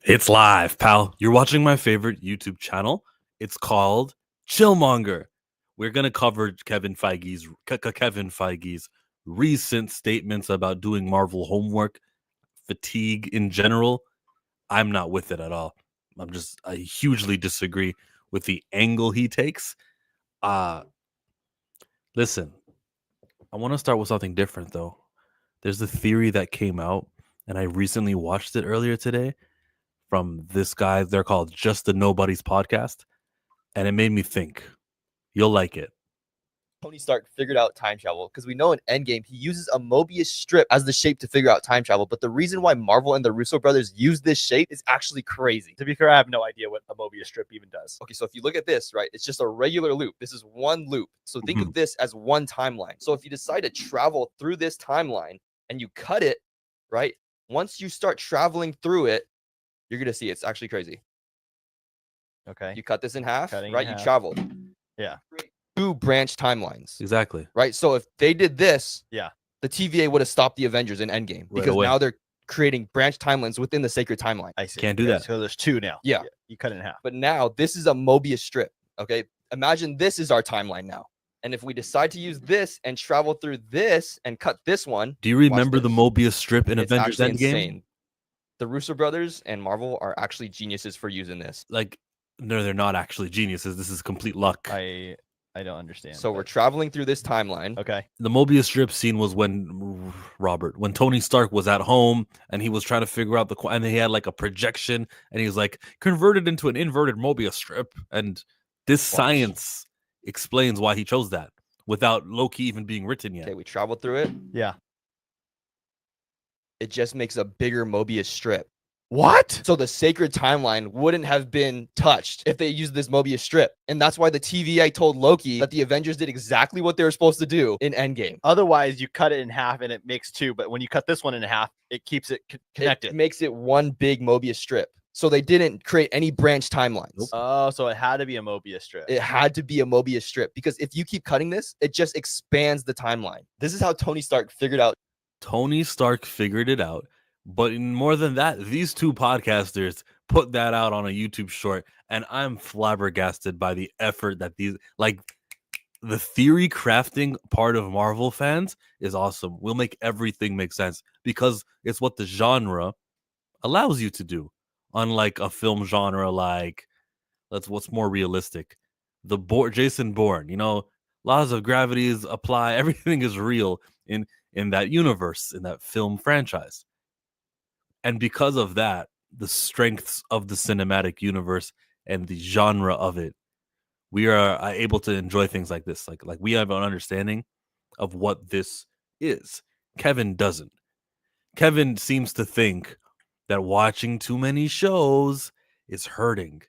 It's live, pal. You're watching my favorite YouTube channel. It's called Chillmonger. We're gonna cover Kevin Feige's recent statements about doing Marvel homework, fatigue in general. I'm not with it at all. I hugely disagree with the angle he takes. Uh Listen, I want to start with something different though. There's a theory that came out, and I recently watched it earlier today from this guy. They're called Just the Nobodies podcast, and it made me think. You'll like it. Tony Stark figured out time travel because we know in Endgame he uses a Mobius strip as the shape to figure out time travel. But the reason why Marvel and the Russo brothers use this shape is actually crazy. To be fair, I have no idea what a Mobius strip even does. Okay, so if you look at this, right, it's just a regular loop. This is one loop. So think of this as one timeline. So if you decide to travel through this timeline and you cut it, right, once you start traveling through it, you're going to see it's actually crazy. Okay. You cut this in half, Cutting right? in half. You traveled. Yeah. Two branch timelines. Exactly. Right? So if they did this, Yeah. the TVA would have stopped the Avengers in Endgame because away. now they're creating branch timelines within the sacred timeline. I see. Can't do that. So there's two now. Yeah. You cut it in half. But now this is a Mobius strip. Okay. Imagine this is our timeline now. And if we decide to use this and travel through this and cut this one. Do you remember the this. Mobius strip in It's Avengers actually Endgame? insane. The Russo brothers and Marvel are actually geniuses for using this. Like, no, they're not actually geniuses. This is complete luck. I don't understand. So we're traveling through this timeline. Okay. The Mobius strip scene was when Tony Stark was at home and he was trying to figure out and he had like a projection and he was like converted into an inverted Mobius strip. And this science explains why he chose that without Loki even being written yet. Okay, we travel through it. Yeah. It just makes a bigger Mobius strip. What? So the sacred timeline wouldn't have been touched if they used this Mobius strip. And that's why the TVA told Loki that the Avengers did exactly what they were supposed to do in Endgame. Otherwise, you cut it in half and it makes two. But when you cut this one in half, it keeps it connected. It makes it one big Mobius strip. So they didn't create any branch timelines. Nope. Oh, so it had to be a Mobius strip. It had to be a Mobius strip because if you keep cutting this, it just expands the timeline. This is how Tony Stark figured out. Tony Stark figured it out. But more than that, these two podcasters put that out on a YouTube short, and I'm flabbergasted by the effort that the theory crafting part of Marvel fans is awesome. We'll make everything make sense because it's what the genre allows you to do. Unlike a film genre like, what's more realistic? Jason Bourne, laws of gravity apply. Everything is real in that universe, in that film franchise. And because of that, the strengths of the cinematic universe and the genre of it, we are able to enjoy things like this. Like we have an understanding of what this is. Kevin doesn't. Kevin seems to think that watching too many shows is hurting.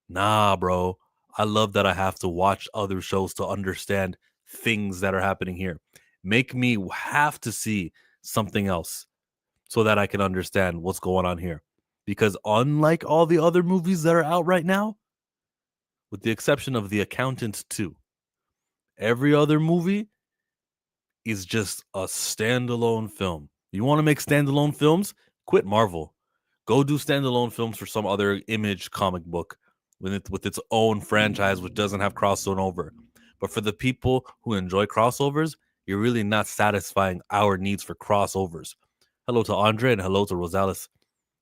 Nah, bro. I love that I have to watch other shows to understand things that are happening here. Make me have to see something else so that I can understand what's going on here. Because unlike all the other movies that are out right now, with the exception of The Accountant 2, every other movie is just a standalone film. You want to make standalone films? Quit Marvel. Go do standalone films for some other Image comic book with its own franchise, which doesn't have crossover. But for the people who enjoy crossovers, you're really not satisfying our needs for crossovers. Hello to Andre and hello to Rosales.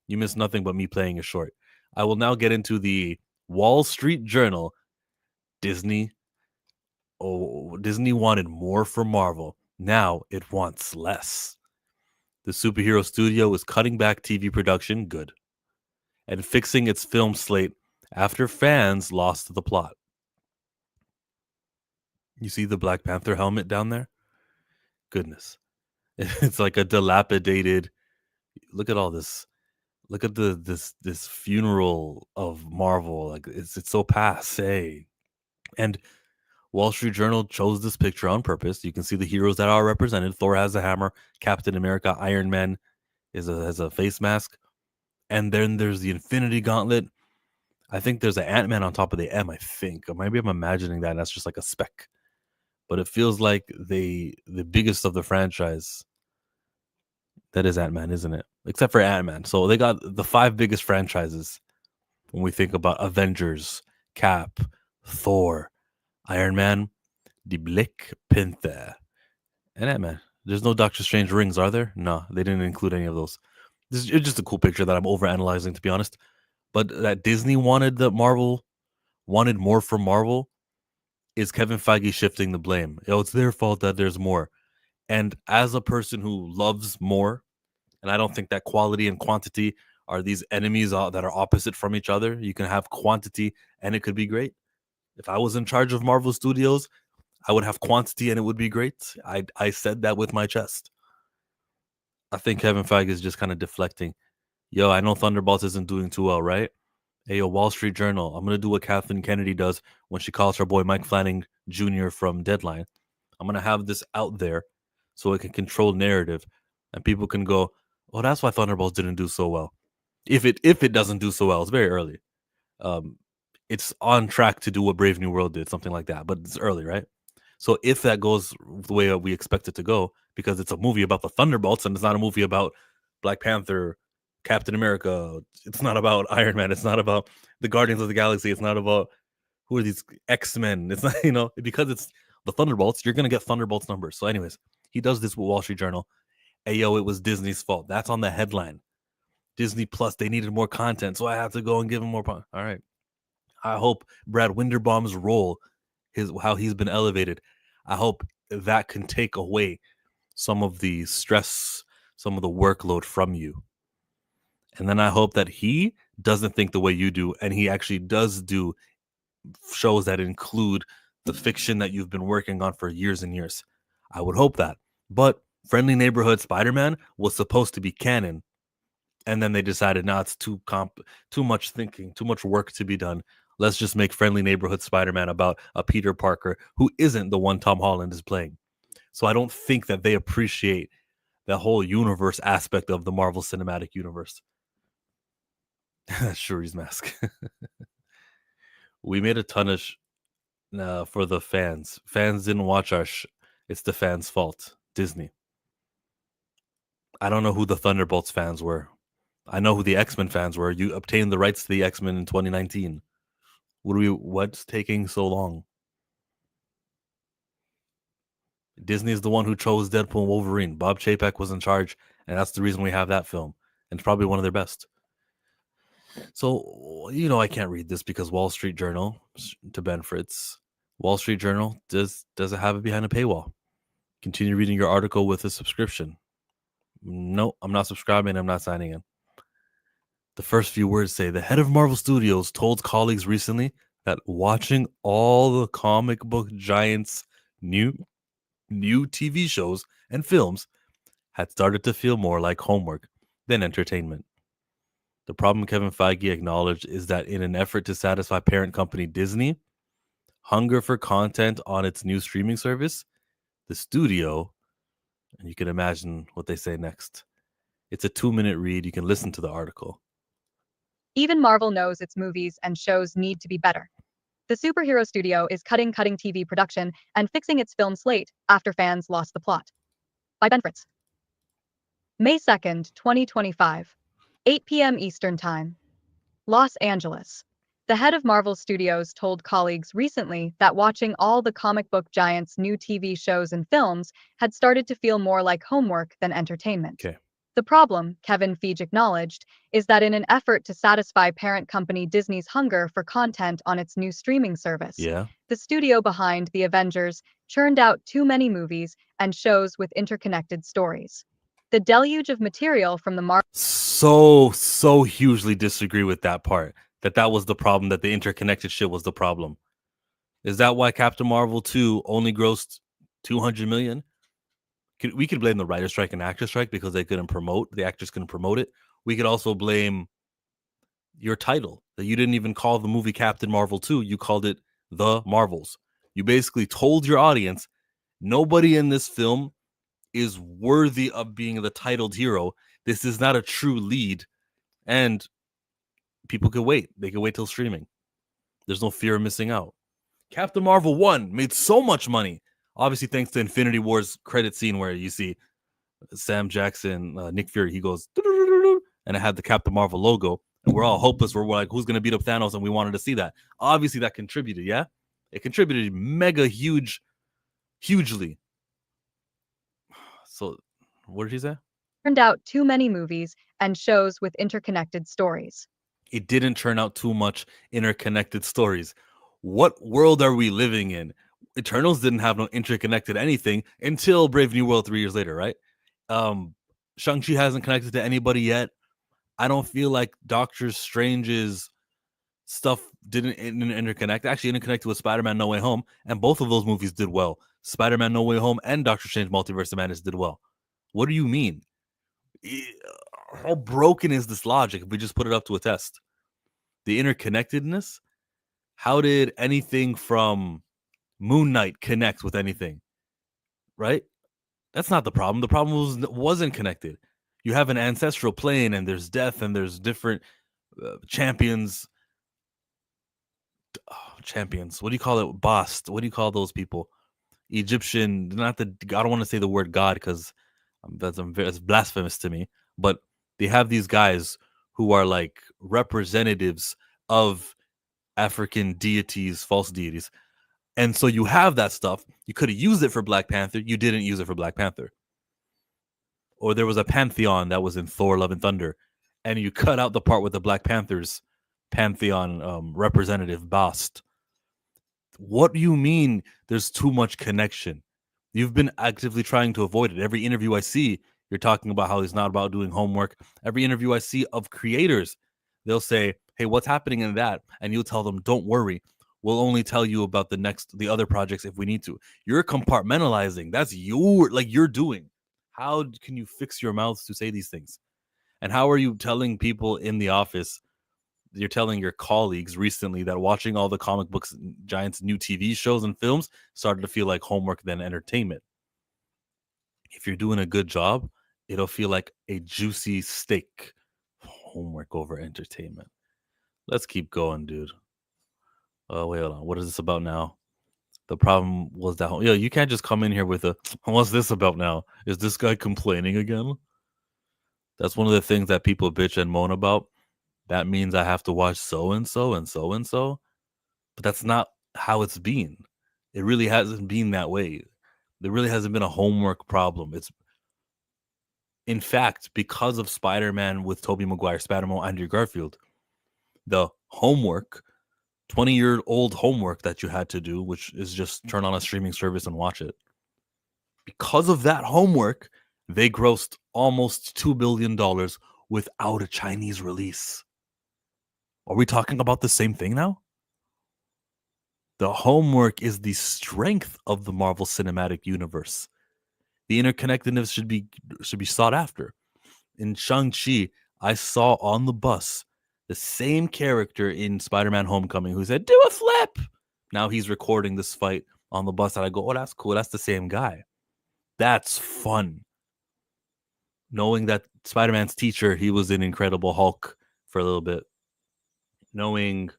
You missed nothing but me playing a short. I will now get into the Wall Street Journal. Disney wanted more from Marvel. Now it wants less. The superhero studio is cutting back TV production, good, and fixing its film slate after fans lost the plot. You see the Black Panther helmet down there? Goodness. It's like a dilapidated. Look at all this. Look at this funeral of Marvel. Like it's so passe. And Wall Street Journal chose this picture on purpose. You can see the heroes that are represented. Thor has a hammer. Captain America, Iron Man has a face mask. And then there's the Infinity Gauntlet. I think there's an Ant-Man on top of the M, I think. Or maybe I'm imagining that and that's just like a speck. But it feels like the biggest of the franchise. That is Ant-Man, isn't it? except for Ant-Man. So they got the 5 biggest franchises when we think about Avengers, Cap, Thor, Iron Man, the Black Panther, and Ant-Man. There's no Doctor Strange rings, are there? No, they didn't include any of those. It's just a cool picture that I'm overanalyzing, to be honest. But that Disney wanted more from Marvel, is Kevin Feige shifting the blame. It's their fault that there's more. And as a person who loves more, and I don't think that quality and quantity are these enemies that are opposite from each other. You can have quantity and it could be great. If I was in charge of Marvel Studios, I would have quantity and it would be great. I said that with my chest. I think Kevin Feige is just kind of deflecting. Yo, I know Thunderbolts isn't doing too well, right? Hey, yo, Wall Street Journal, I'm going to do what Kathleen Kennedy does when she calls her boy Mike Flanagan Jr. from Deadline. I'm going to have this out there so it can control narrative and people can go, oh, that's why Thunderbolts didn't do so well. If it doesn't do so well, it's very early. It's on track to do what Brave New World did, something like that, but it's early, right? So if that goes the way we expect it to go, because it's a movie about the Thunderbolts and it's not a movie about Black Panther, Captain America, it's not about Iron Man, it's not about the Guardians of the Galaxy, it's not about who are these X-Men, it's not, because it's the Thunderbolts, you're going to get Thunderbolts numbers. So anyways, he does this with Wall Street Journal. Hey, yo, it was Disney's fault. That's on the headline. Disney Plus, they needed more content, so I have to go and give him more. All right. I hope Brad Winderbaum's role, how he's been elevated, I hope that can take away some of the stress, some of the workload from you. And then I hope that he doesn't think the way you do, and he actually does do shows that include the fiction that you've been working on for years and years. I would hope that. But Friendly Neighborhood Spider-Man was supposed to be canon. And then they decided, nah, it's too much thinking, too much work to be done. Let's just make Friendly Neighborhood Spider-Man about a Peter Parker who isn't the one Tom Holland is playing. So I don't think that they appreciate the whole universe aspect of the Marvel Cinematic Universe. Shuri's mask. We made a ton of for the fans. Fans didn't watch our it's the fans' fault. Disney. I don't know who the Thunderbolts fans were. I know who the X-Men fans were. You obtained the rights to the X-Men in 2019. What's taking so long? Disney is the one who chose Deadpool and Wolverine. Bob Chapek was in charge, and that's the reason we have that film. And it's probably one of their best. So, I can't read this because Wall Street Journal, to Ben Fritz, Wall Street Journal doesn't have it behind a paywall. Continue reading your article with a subscription. No, I'm not subscribing. I'm not signing in. The first few words say, the head of Marvel Studios told colleagues recently that watching all the comic book giants' new TV shows and films had started to feel more like homework than entertainment. The problem Kevin Feige acknowledged is that in an effort to satisfy parent company Disney, hunger for content on its new streaming service, the studio, and you can imagine what they say next. It's a 2-minute read. You can listen to the article. Even Marvel knows its movies and shows need to be better. The superhero studio is cutting TV production and fixing its film slate after fans lost the plot. By Ben Fritz. May 2nd, 2025. 8 p.m. Eastern Time. Los Angeles. The head of Marvel Studios told colleagues recently that watching all the comic book giants' new TV shows and films had started to feel more like homework than entertainment. Okay. The problem, Kevin Feige acknowledged, is that in an effort to satisfy parent company Disney's hunger for content on its new streaming service, the studio behind the Avengers churned out too many movies and shows with interconnected stories. The deluge of material from the Marvel... So hugely disagree with that part. That was the problem, that the interconnected shit was the problem. Is that why Captain Marvel 2 only grossed $200 million? We could blame the writer's strike and actor's strike because the actors couldn't promote it. We could also blame your title, that you didn't even call the movie Captain Marvel 2. You called it The Marvels. You basically told your audience, nobody in this film is worthy of being the titled hero. This is not a true lead. And people could wait. They could wait till streaming. There's no fear of missing out. Captain Marvel 1 made so much money. Obviously, thanks to Infinity War's credit scene where you see Sam Jackson, Nick Fury, he goes, and it had the Captain Marvel logo, and we're all hopeless. We're like, who's gonna beat up Thanos? And we wanted to see that. Obviously, that contributed. Yeah, it contributed hugely. So, what did he say? Turned out too many movies and shows with interconnected stories. It didn't turn out too much interconnected stories. What world are we living in? Eternals didn't have no interconnected anything until Brave New World 3 years later, right? Shang-Chi hasn't connected to anybody yet. I don't feel like Doctor Strange's stuff didn't interconnect. Actually, interconnected with Spider-Man No Way Home, and both of those movies did well. Spider-Man No Way Home and Doctor Strange Multiverse of Madness did well. What do you mean? How broken is this logic if we just put it up to a test? The interconnectedness? How did anything from Moon Knight connect with anything? Right? That's not the problem. The problem wasn't connected. You have an ancestral plane, and there's death, and there's different champions. Champions. What do you call it? Bast. What do you call those people? Egyptian. Not the. I don't want to say the word God because that's blasphemous to me. But they have these guys who are like representatives of African deities, false deities. And so you have that stuff. You could have used it for Black Panther. You didn't use it for Black Panther. Or there was a pantheon that was in Thor, Love and Thunder. And you cut out the part with the Black Panthers pantheon representative Bast. What do you mean there's too much connection? You've been actively trying to avoid it. Every interview I see, you're talking about how it's not about doing homework. Every interview I see of creators, they'll say, hey, what's happening in that? And you'll tell them, don't worry. We'll only tell you about the other projects if we need to. You're compartmentalizing. That's you're doing. How can you fix your mouths to say these things? And how are you telling people in the office, you're telling your colleagues recently that watching all the comic books giants' new TV shows and films started to feel like homework than entertainment? If you're doing a good job, it'll feel like a juicy steak. Homework over entertainment. Let's keep going, dude. Oh, wait, hold on. What is this about now? The problem was that, you can't just come in here with what's this about now? Is this guy complaining again? That's one of the things that people bitch and moan about. That means I have to watch so-and-so and so-and-so. But that's not how it's been. It really hasn't been that way. There really hasn't been a homework problem. It's, in fact, because of Spider-Man with Tobey Maguire, Spider-Man, Andrew Garfield, the homework, 20-year-old homework that you had to do, which is just turn on a streaming service and watch it. Because of that homework, they grossed almost $2 billion without a Chinese release. Are we talking about the same thing now? The homework is the strength of the Marvel Cinematic Universe. The interconnectedness should be sought after. In Shang-Chi, I saw on the bus the same character in Spider-Man Homecoming who said, do a flip. Now he's recording this fight on the bus, and I go, oh, that's cool. That's the same guy. That's fun. Knowing that Spider-Man's teacher, he was in Incredible Hulk for a little bit. Knowing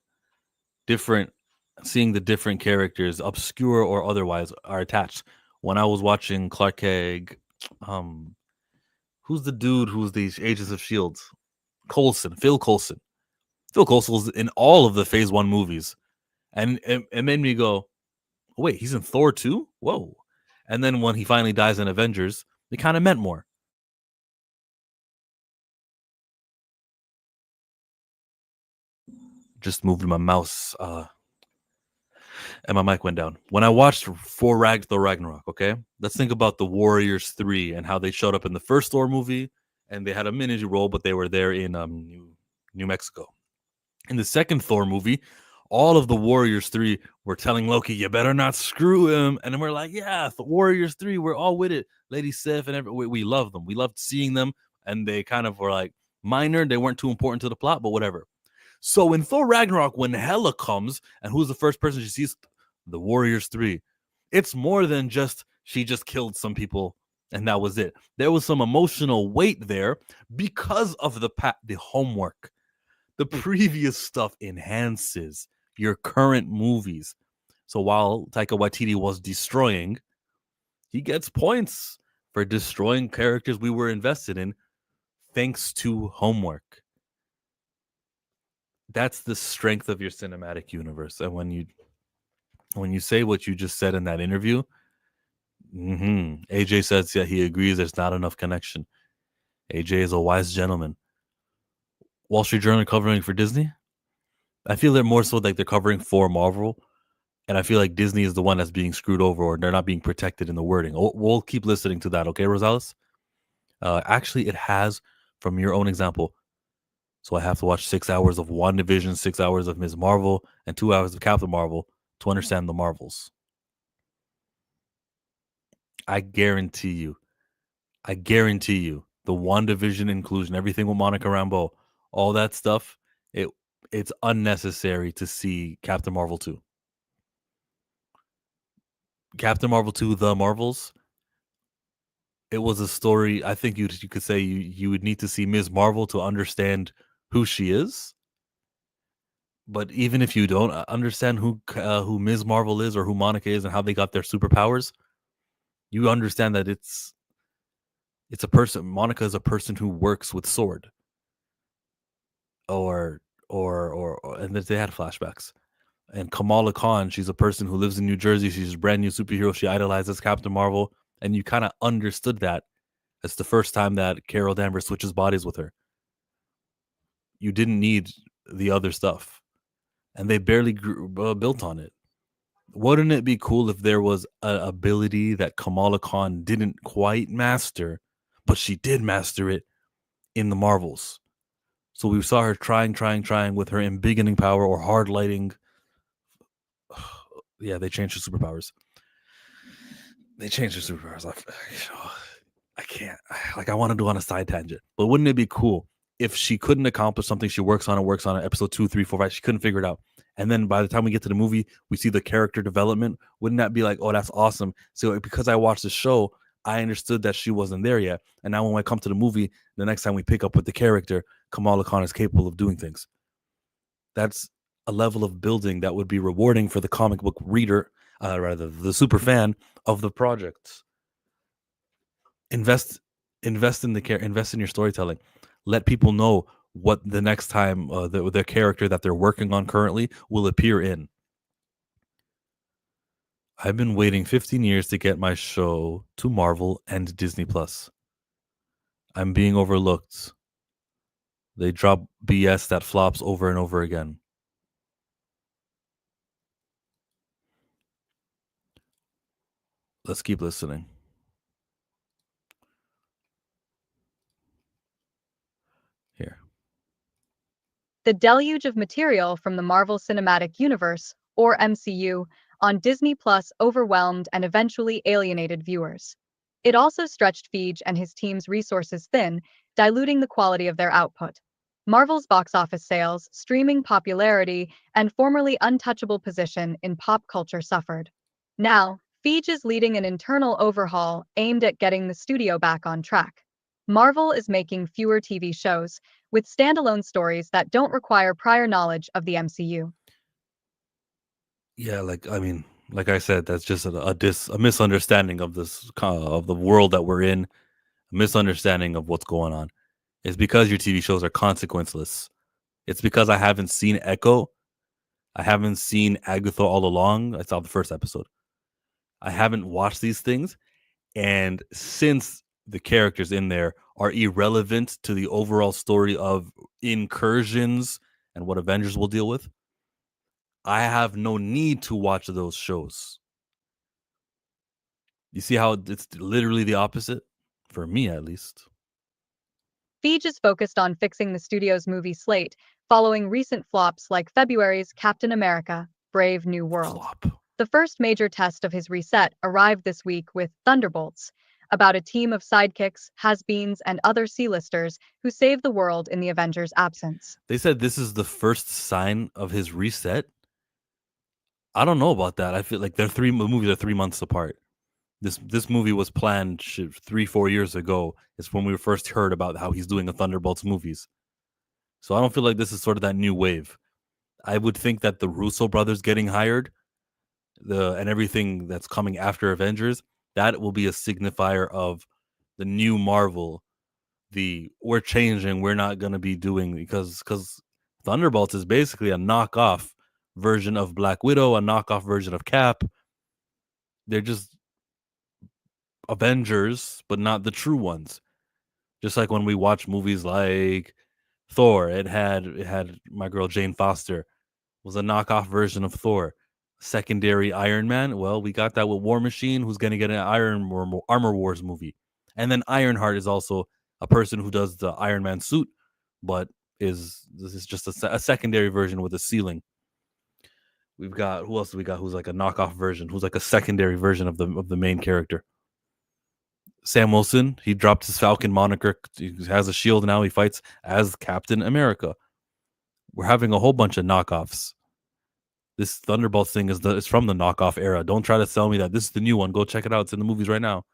seeing the different characters, obscure or otherwise, are attached. When I was watching Clark Kent, who's the dude who's the Agents of S.H.I.E.L.D.? Phil Coulson. Phil Coulson was in all of the Phase 1 movies. And it made me go, oh, wait, he's in Thor too? Whoa. And then when he finally dies in Avengers, it kind of meant more. Just moved my mouse and my mic went down. When I watched Thor Ragnarok, okay? Let's think about the Warriors 3 and how they showed up in the first Thor movie, and they had a mini role, but they were there in New Mexico. In the second Thor movie, all of the Warriors 3 were telling Loki, you better not screw him. And then we're like, yeah, the Warriors 3, we're all with it. Lady Sif and we love them. We loved seeing them, and they kind of were like minor. They weren't too important to the plot, but whatever. So in Thor Ragnarok, when Hela comes, and who's the first person she sees? The Warriors 3. It's more than just she just killed some people and that was it. There was some emotional weight there because of the homework. The previous stuff enhances your current movies. So while Taika Waititi was destroying, he gets points for destroying characters we were invested in thanks to homework. That's the strength of your cinematic universe. And when you say what you just said in that interview, AJ says that he agrees there's not enough connection. AJ is a wise gentleman. Wall Street Journal covering for Disney? I feel they're more so like they're covering for Marvel. And I feel like Disney is the one that's being screwed over, or they're not being protected in the wording. We'll keep listening to that, okay, Rosales? Actually, it has, from your own example. So I have to watch 6 hours of WandaVision, 6 hours of Ms. Marvel, and 2 hours of Captain Marvel to understand the Marvels. I guarantee you, the WandaVision inclusion, everything with Monica Rambeau, all that stuff, it's unnecessary to see Captain Marvel 2. Captain Marvel 2, The Marvels, it was a story. I think you could say you would need to see Ms. Marvel to understand who she is. But even if you don't understand who Ms. Marvel is or who Monica is and how they got their superpowers, you understand that it's a person. Monica is a person who works with sword. Or and they had flashbacks. And Kamala Khan, she's a person who lives in New Jersey. She's a brand new superhero. She idolizes Captain Marvel. And you kind of understood that. It's the first time that Carol Danvers switches bodies with her. You didn't need the other stuff. And they barely built on it. Wouldn't it be cool if there was an ability that Kamala Khan didn't quite master, but she did master it in the Marvels? So we saw her trying with her embiggening power or hard lighting. Yeah, they changed her superpowers. I can't. Like, I want to do on a side tangent, but wouldn't it be cool if she couldn't accomplish something? She works on it, episode 2, 3, 4, 5. She couldn't figure it out. And then by the time we get to the movie, we see the character development. Wouldn't that be like, oh, that's awesome? So because I watched the show, I understood that she wasn't there yet. And now when I come to the movie, the next time we pick up with the character, Kamala Khan is capable of doing things. That's a level of building that would be rewarding for the comic book reader, rather the super fan of the project. Invest in your storytelling. Let people know what the next time the character that they're working on currently will appear in. I've been waiting 15 years to get my show to Marvel and Disney Plus. I'm being overlooked. They drop BS that flops over and over again. Let's keep listening. Here. The deluge of material from the Marvel Cinematic Universe, or MCU, on Disney Plus overwhelmed and eventually alienated viewers. It also stretched Feige and his team's resources thin, diluting the quality of their output. Marvel's box office sales, streaming popularity, and formerly untouchable position in pop culture suffered. Now, Feige is leading an internal overhaul aimed at getting the studio back on track. Marvel is making fewer TV shows, with standalone stories that don't require prior knowledge of the MCU. Yeah, like I said, that's just a misunderstanding of this of the world that we're in, a misunderstanding of what's going on. It's because your TV shows are consequenceless. It's because I haven't seen Echo. I haven't seen Agatha all along. I saw the first episode. I haven't watched these things, and since the characters in there are irrelevant to the overall story of incursions and what Avengers will deal with, I have no need to watch those shows. You see how it's literally the opposite? For me, at least. Feige is focused on fixing the studio's movie slate, following recent flops like February's Captain America, Brave New World. Flop. The first major test of his reset arrived this week with Thunderbolts, about a team of sidekicks, has-beens, and other C-listers who save the world in the Avengers' absence. They said this is the first sign of his reset. I don't know about that. I feel like movies are 3 months apart. This movie was planned 3-4 years ago. It's when we first heard about how he's doing the Thunderbolts movies. So I don't feel like this is sort of that new wave. I would think that the Russo brothers getting hired, and everything that's coming after Avengers, that will be a signifier of the new Marvel we're changing, we're not gonna be doing, because Thunderbolts is basically a knockoff version of Black Widow, a knockoff version of Cap. They're just Avengers, but not the true ones. Just like when we watch movies like Thor, it had my girl Jane Foster, was a knockoff version of Thor. Secondary Iron Man, well, we got that with War Machine, who's going to get an Armor Wars movie. And then Ironheart is also a person who does the Iron Man suit, but this is just a secondary version with a ceiling. We've got, who else do we got who's like a knockoff version, who's like a secondary version of the main character? Sam Wilson, he dropped his Falcon moniker. He has a shield now. He fights as Captain America. We're having a whole bunch of knockoffs. This Thunderbolts thing is from the knockoff era. Don't try to sell me that this is the new one. Go check it out. It's in the movies right now.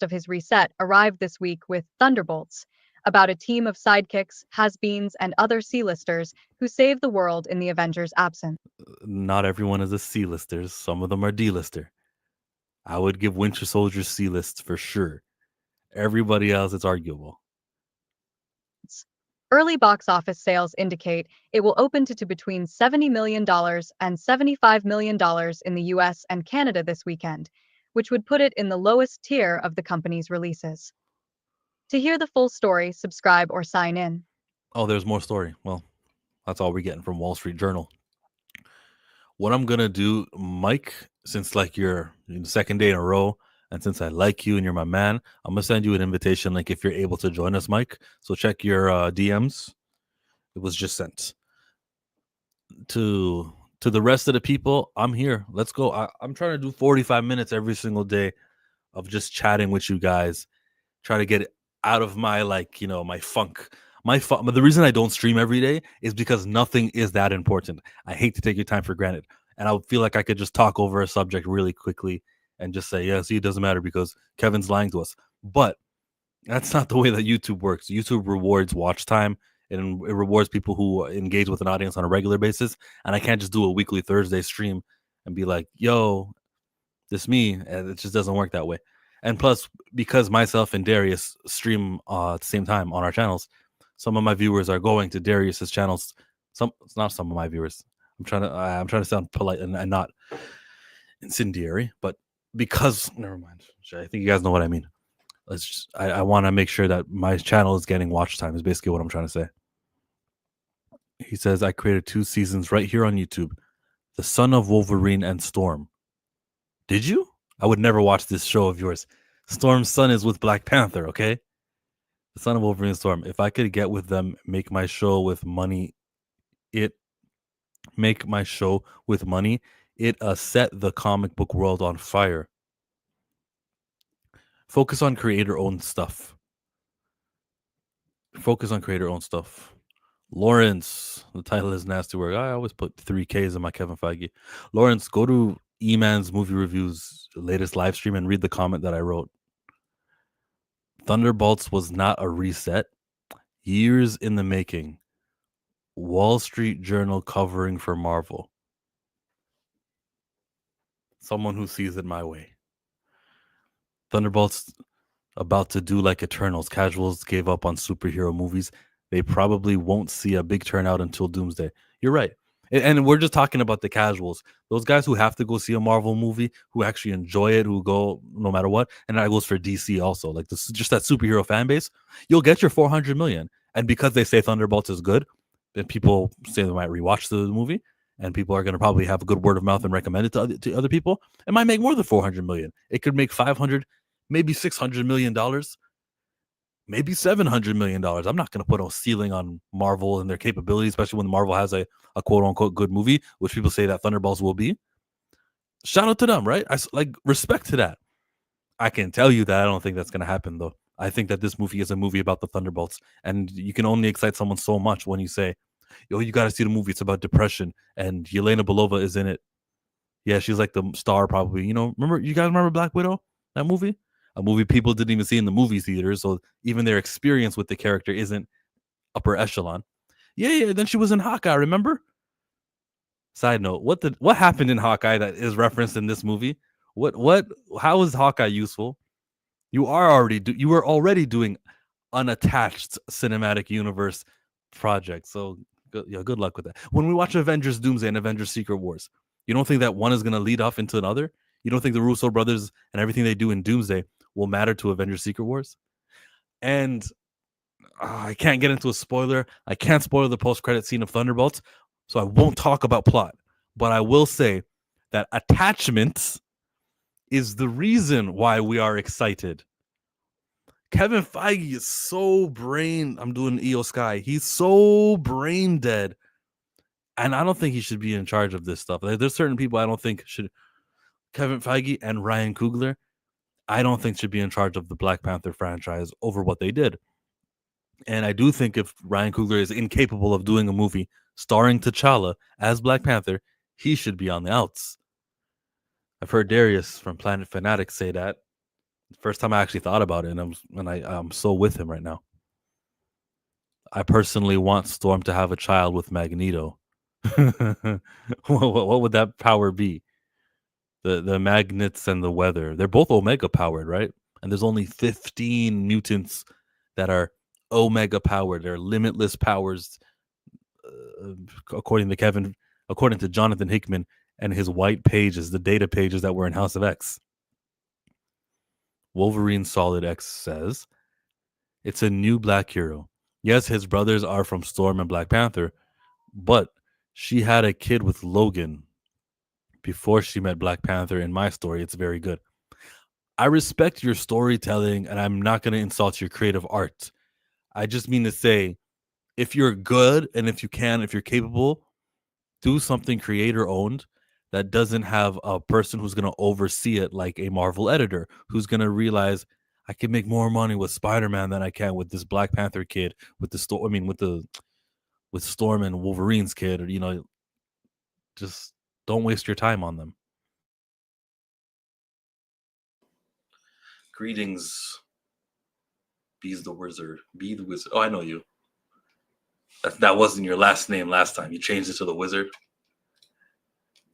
Of his reset arrived this week with Thunderbolts, about a team of sidekicks, has-beens, and other C-listers who save the world in the Avengers' absence. Not everyone is a C-lister. Some of them are D-lister. I would give Winter Soldier C-list for sure. Everybody else, it's arguable. Early box office sales indicate it will open to between $70 million and $75 million in the US and Canada this weekend, which would put it in the lowest tier of the company's releases. To hear the full story, subscribe or sign in. Oh, there's more story. Well, that's all we're getting from Wall Street Journal. What I'm going to do, Mike, since like you're in the second day in a row, and since I like you and you're my man, I'm going to send you an invitation link if you're able to join us, Mike. So check your DMs. It was just sent. To the rest of the people, I'm here. Let's go. I'm trying to do 45 minutes every single day of just chatting with you guys. Try to get it out of my, like, my funk. But the reason I don't stream every day is because nothing is that important. I hate to take your time for granted. And I feel like I could just talk over a subject really quickly and just say, yeah, see, it doesn't matter because Kevin's lying to us. But that's not the way that YouTube works. YouTube rewards watch time, and it rewards people who engage with an audience on a regular basis. And I can't just do a weekly Thursday stream and be like, yo, this me. And it just doesn't work that way. And plus, because myself and Darius stream at the same time on our channels, some of my viewers are going to Darius's channels. It's not some of my viewers. I'm trying to sound polite and not incendiary, but because never mind. I think you guys know what I mean. I want to make sure that my channel is getting watch time is basically what I'm trying to say. He says, I created 2 seasons right here on YouTube. The Son of Wolverine and Storm. Did you? I would never watch this show of yours. Storm's son is with Black Panther, okay? The Son of Wolverine Storm. If I could get with them, make my show with money, it set the comic book world on fire. Focus on creator-owned stuff. Lawrence, the title is Nasty Work. I always put 3 Ks in my Kevin Feige. Lawrence, go to E-Man's Movie Reviews latest live stream and read the comment that I wrote. Thunderbolts was not a reset. Years in the making. Wall Street Journal covering for Marvel. Someone who sees it my way. Thunderbolts about to do like Eternals. Casuals gave up on superhero movies. They probably won't see a big turnout until Doomsday. You're right. And we're just talking about the casuals. Those guys who have to go see a Marvel movie, who actually enjoy it, who go no matter what. And that goes for DC also. Like this, just that superhero fan base. You'll get your 400 million. And because they say Thunderbolts is good, then people say they might rewatch the movie. And people are going to probably have a good word of mouth and recommend it to other people. It might make more than 400 million. It could make 500, maybe $600 million. Maybe $700 million. I'm not going to put a ceiling on Marvel and their capabilities, especially when Marvel has a quote unquote good movie, which people say that Thunderbolts will be. Shout out to them, right? I like respect to that. I can tell you that I don't think that's going to happen, though. I think that this movie is a movie about the Thunderbolts, and you can only excite someone so much when you say, yo, you got to see the movie. It's about depression, and Yelena Belova is in it. Yeah, she's like the star probably. You guys remember Black Widow, that movie? A movie people didn't even see in the movie theaters, so even their experience with the character isn't upper echelon. Yeah. Then she was in Hawkeye, remember? Side note: what happened in Hawkeye that is referenced in this movie? How is Hawkeye useful? You were already doing unattached cinematic universe project. So good luck with that. When we watch Avengers Doomsday and Avengers Secret Wars, you don't think that one is going to lead off into another? You don't think the Russo brothers and everything they do in Doomsday will matter to Avengers Secret Wars? And I can't get into a spoiler. I can't spoil the post-credit scene of Thunderbolts, so I won't talk about plot. But I will say that attachment is the reason why we are excited. Kevin Feige is so I'm doing EO Sky. He's so brain dead. And I don't think he should be in charge of this stuff. There's certain people I don't think should. Kevin Feige and Ryan Coogler, I don't think should be in charge of the Black Panther franchise over what they did. And I do think if Ryan Coogler is incapable of doing a movie starring T'Challa as Black Panther, he should be on the outs. I've heard Darius from Planet Fanatics say that. First time I actually thought about it, and I'm so with him right now. I personally want Storm to have a child with Magneto. What would that power be? The magnets and the weather. They're both Omega powered, right? And there's only 15 mutants that are Omega powered. They're limitless powers, according to Jonathan Hickman and his white pages, the data pages that were in House of X. Wolverine Solid X says it's a new black hero. Yes, his brothers are from Storm and Black Panther, but she had a kid with Logan before she met Black Panther. In my story, it's very good. I respect your storytelling, and I'm not going to insult your creative art. I just mean to say, if you're good and if you're capable, do something creator-owned that doesn't have a person who's going to oversee it like a Marvel editor who's going to realize I can make more money with Spider-Man than I can with this Black Panther kid, with Storm and Wolverine's kid, or just don't waste your time on them. Greetings, Be the Wizard. Oh, I know you. That wasn't your last name last time. You changed it to the Wizard.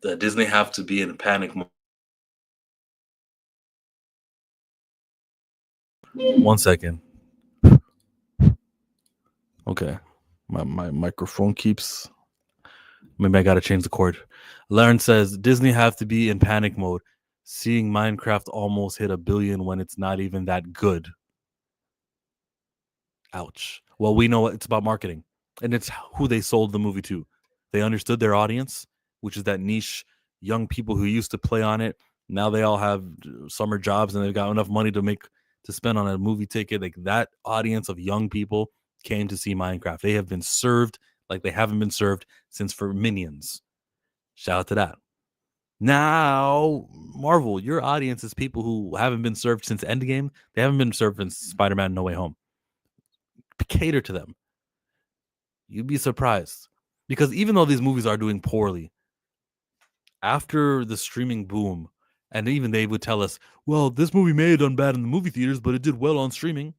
The Disney have to be in panic mode. 1 second. Okay. My microphone keeps. Maybe I got to change the cord. Lauren says Disney have to be in panic mode. Seeing Minecraft almost hit 1 billion when it's not even that good. Ouch. Well, we know it's about marketing, and it's who they sold the movie to. They understood their audience, which is that niche young people who used to play on it. Now they all have summer jobs and they've got enough money to spend on a movie ticket. Like that audience of young people came to see Minecraft. They have been served like they haven't been served since for Minions. Shout out to that. Now, Marvel, your audience is people who haven't been served since Endgame. They haven't been served since Spider-Man No Way Home. Cater to them. You'd be surprised. Because even though these movies are doing poorly, after the streaming boom, and even they would tell us, well, this movie may have done bad in the movie theaters, but it did well on streaming.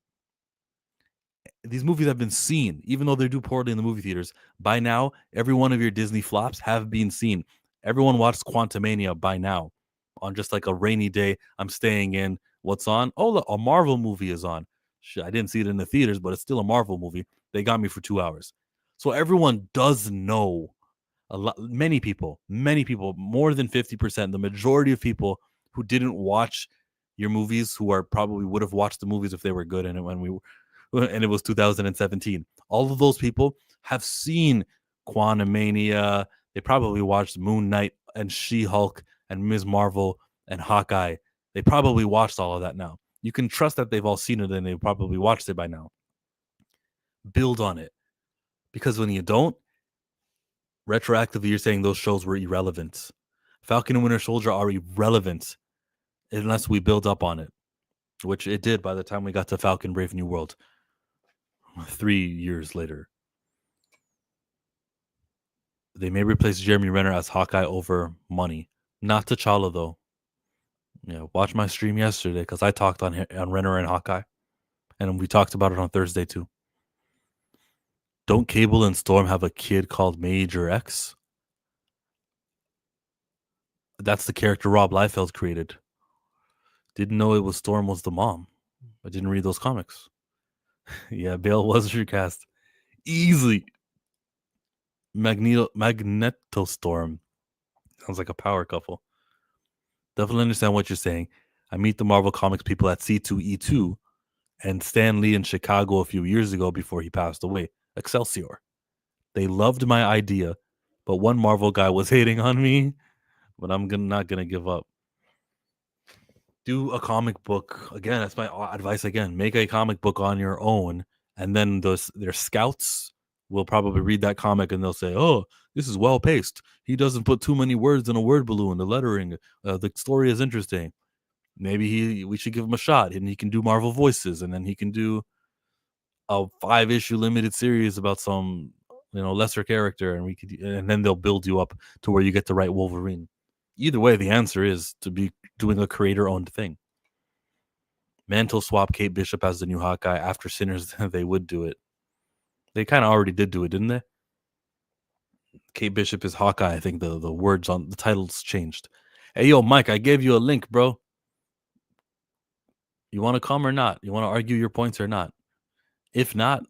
These movies have been seen, even though they do poorly in the movie theaters. By now, every one of your Disney flops have been seen. Everyone watched Quantumania by now. On just like a rainy day, I'm staying in. What's on? Oh, look, a Marvel movie is on. Shit, I didn't see it in the theaters, but it's still a Marvel movie. They got me for 2 hours. So everyone does know. Many people, more than 50%, the majority of people who didn't watch your movies, who are probably would have watched the movies if they were good, and it was 2017. All of those people have seen Quantumania. They probably watched Moon Knight and She-Hulk and Ms. Marvel and Hawkeye. They probably watched all of that now. You can trust that they've all seen it and they probably watched it by now. Build on it. Because when you don't, retroactively, you're saying those shows were irrelevant. Falcon and Winter Soldier are irrelevant unless we build up on it, which it did by the time we got to Falcon Brave New World 3 years later. They may replace Jeremy Renner as Hawkeye over money. Not T'Challa, though. Yeah, watch my stream yesterday because I talked on Renner and Hawkeye. And we talked about it on Thursday, too. Don't Cable and Storm have a kid called Major X? That's the character Rob Liefeld created. Didn't know it was Storm was the mom. I didn't read those comics. Yeah, Bale was recast easily. Magneto Storm sounds like a power couple. Definitely understand what you're saying. I meet the Marvel Comics people at C2E2 and Stan Lee in Chicago a few years ago before he passed away. Excelsior. They loved my idea, but one Marvel guy was hating on me, but I'm not gonna give up. Do a comic book again. That's my advice again. Make a comic book on your own, and then their scouts will probably read that comic and they'll say, "Oh, this is well paced. He doesn't put too many words in a word balloon. The lettering, the story is interesting. Maybe we should give him a shot, and he can do Marvel voices, and then he can do a 5-issue limited series about some lesser character, and then they'll build you up to where you get to write Wolverine." Either way, the answer is to be doing a creator-owned thing. Mantle swap Kate Bishop as the new Hawkeye after Sinners. They would do it. They kind of already did do it, didn't they? Kate Bishop is Hawkeye. I think the words on the titles changed. Hey, yo, Mike, I gave you a link, bro. You want to come or not? You want to argue your points or not? If not,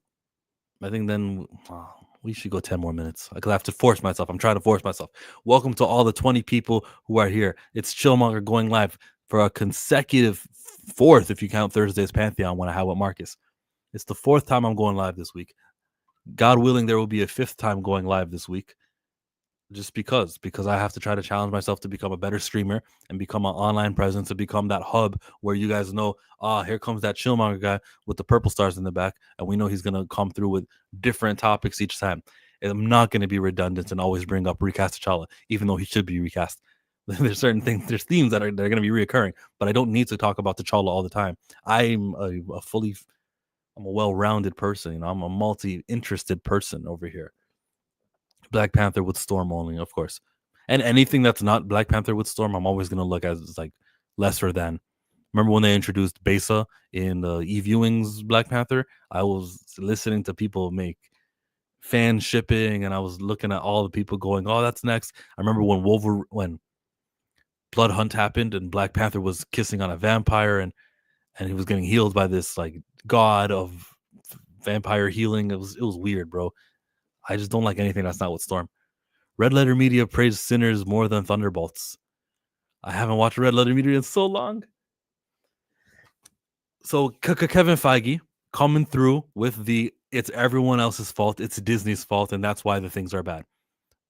I think then we should go 10 more minutes. I have to force myself. I'm trying to force myself. Welcome to all the 20 people who are here. It's Chillmonger going live for a consecutive fourth, if you count Thursday's Pantheon when I have with Marcus. It's the fourth time I'm going live this week. God willing, there will be a fifth time going live this week. Just because I have to try to challenge myself to become a better streamer and become an online presence, to become that hub where you guys know, here comes that Chillmonger guy with the purple stars in the back, and we know he's going to come through with different topics each time. And I'm not going to be redundant and always bring up recast T'Challa, even though he should be recast. There's certain things, there's themes that are going to be reoccurring, but I don't need to talk about T'Challa all the time. I'm a well-rounded person. I'm a multi-interested person over here. Black Panther with Storm only, of course. And anything that's not Black Panther with Storm, I'm always going to look as like lesser than. Remember when they introduced Besa in the E-Viewing's Black Panther? I was listening to people make fan shipping, and I was looking at all the people going, "Oh, that's next." I remember when Blood Hunt happened and Black Panther was kissing on a vampire, and he was getting healed by this like god of vampire healing. It was weird, bro. I just don't like anything that's not with Storm. Red Letter Media praised Sinners more than Thunderbolts. I haven't watched Red Letter Media in so long. So KKKevin Feige coming through with it's everyone else's fault, it's Disney's fault, and that's why the things are bad.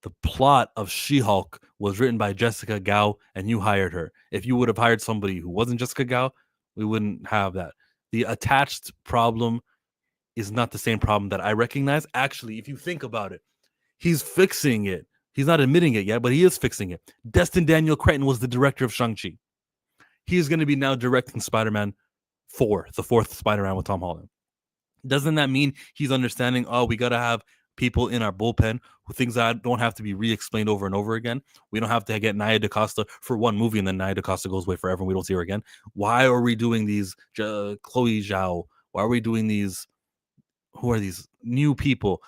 The plot of She-Hulk was written by Jessica Gao, and you hired her. If you would have hired somebody who wasn't Jessica Gao, we wouldn't have that. The attached problem is not the same problem that I recognize. Actually, if you think about it, he's fixing it. He's not admitting it yet, but he is fixing it. Destin Daniel Cretton was the director of Shang-Chi. He is going to be now directing Spider-Man 4, the fourth Spider-Man with Tom Holland. Doesn't that mean he's understanding, we got to have people in our bullpen who things that don't have to be re-explained over and over again? We don't have to get Nia DaCosta for one movie and then Nia DaCosta goes away forever and we don't see her again. Why are we doing these Chloe Zhao? Why are we doing these? Who are these new people?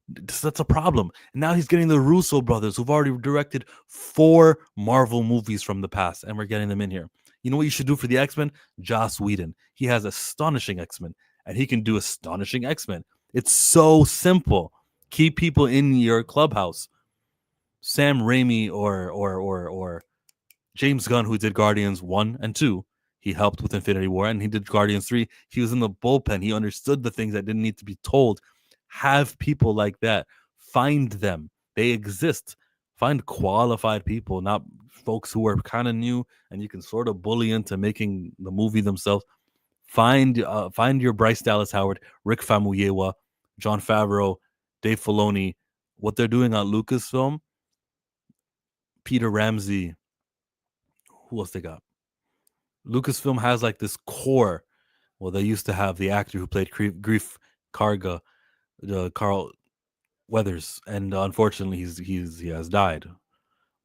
That's a problem. And now he's getting the Russo brothers who've already directed 4 Marvel movies from the past, and we're getting them in here. You know what you should do for the X-Men? Joss Whedon. He has astonishing X-Men, and he can do astonishing X-Men. It's so simple. Keep people in your clubhouse. Sam Raimi or James Gunn, who did Guardians 1 and 2, he helped with Infinity War, and he did Guardians 3. He was in the bullpen. He understood the things that didn't need to be told. Have people like that. Find them. They exist. Find qualified people, not folks who are kind of new and you can sort of bully into making the movie themselves. Find your Bryce Dallas Howard, Rick Famuyiwa, Jon Favreau, Dave Filoni. What they're doing on Lucasfilm, Peter Ramsey. Who else they got? Lucasfilm has like this core. Well, they used to have the actor who played Grief Karga, Carl Weathers, and unfortunately he has died.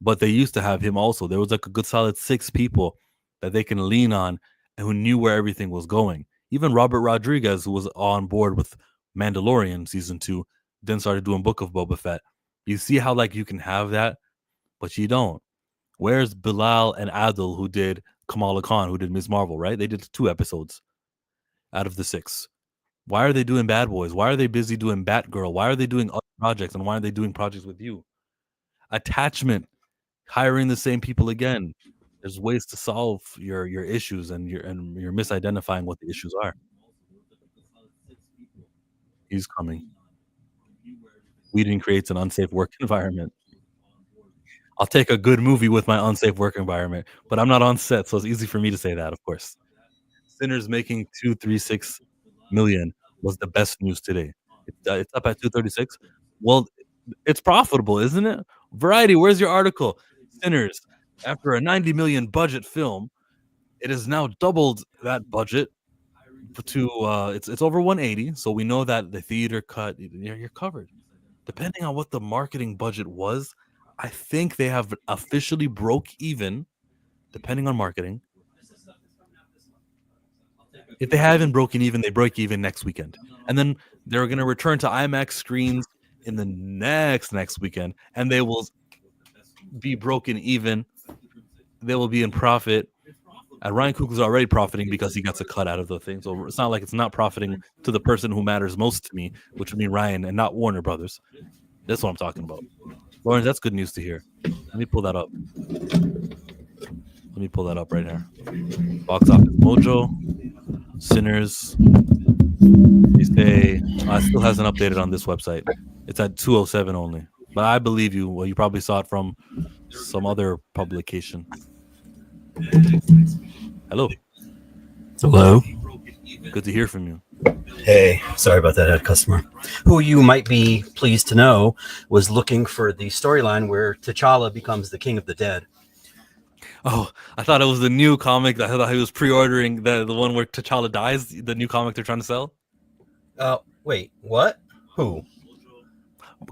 But they used to have him also. There was like a good solid 6 people that they can lean on and who knew where everything was going. Even Robert Rodriguez, who was on board with Mandalorian season 2, then started doing Book of Boba Fett. You see how like you can have that, but you don't. Where's Bilal and Adil, who did Kamala Khan, who did Ms. Marvel, right? They did 2 episodes out of the 6. Why are they doing Bad Boys? Why are they busy doing Batgirl? Why are they doing other projects? And why are they doing projects with you? Attachment, hiring the same people again. There's ways to solve your issues, and you're misidentifying what the issues are. He's coming. Weeding creates an unsafe work environment. I'll take a good movie with my unsafe work environment, but I'm not on set, so it's easy for me to say that, of course. Sinners making 236 million was the best news today. It's up at 236. Well, it's profitable, isn't it? Variety, where's your article? Sinners, after a 90 million budget film, it has now doubled that budget to it's over 180. So we know that the theater cut, you're covered. Depending on what the marketing budget was, I think they have officially broke even, depending on marketing. If they haven't broken even, they break even next weekend. And then they're going to return to IMAX screens in the next weekend, and they will be broken even. They will be in profit. And Ryan Coogler's already profiting because he gets a cut out of the thing. So it's not like it's not profiting to the person who matters most to me, which would mean Ryan and not Warner Brothers. That's what I'm talking about. Lawrence, that's good news to hear. Let me pull that up. Let me pull that up right here. Box Office Mojo, Sinners. They say it still hasn't updated on this website. It's at 207 only. But I believe you. Well, you probably saw it from some other publication. Hello. Hello. Good to hear from you. Hey, sorry about that, customer. Who you might be pleased to know was looking for the storyline where T'Challa becomes the King of the Dead. Oh, I thought it was the new comic. I thought he was pre-ordering the one where T'Challa dies, the new comic they're trying to sell. Wait, what? Who?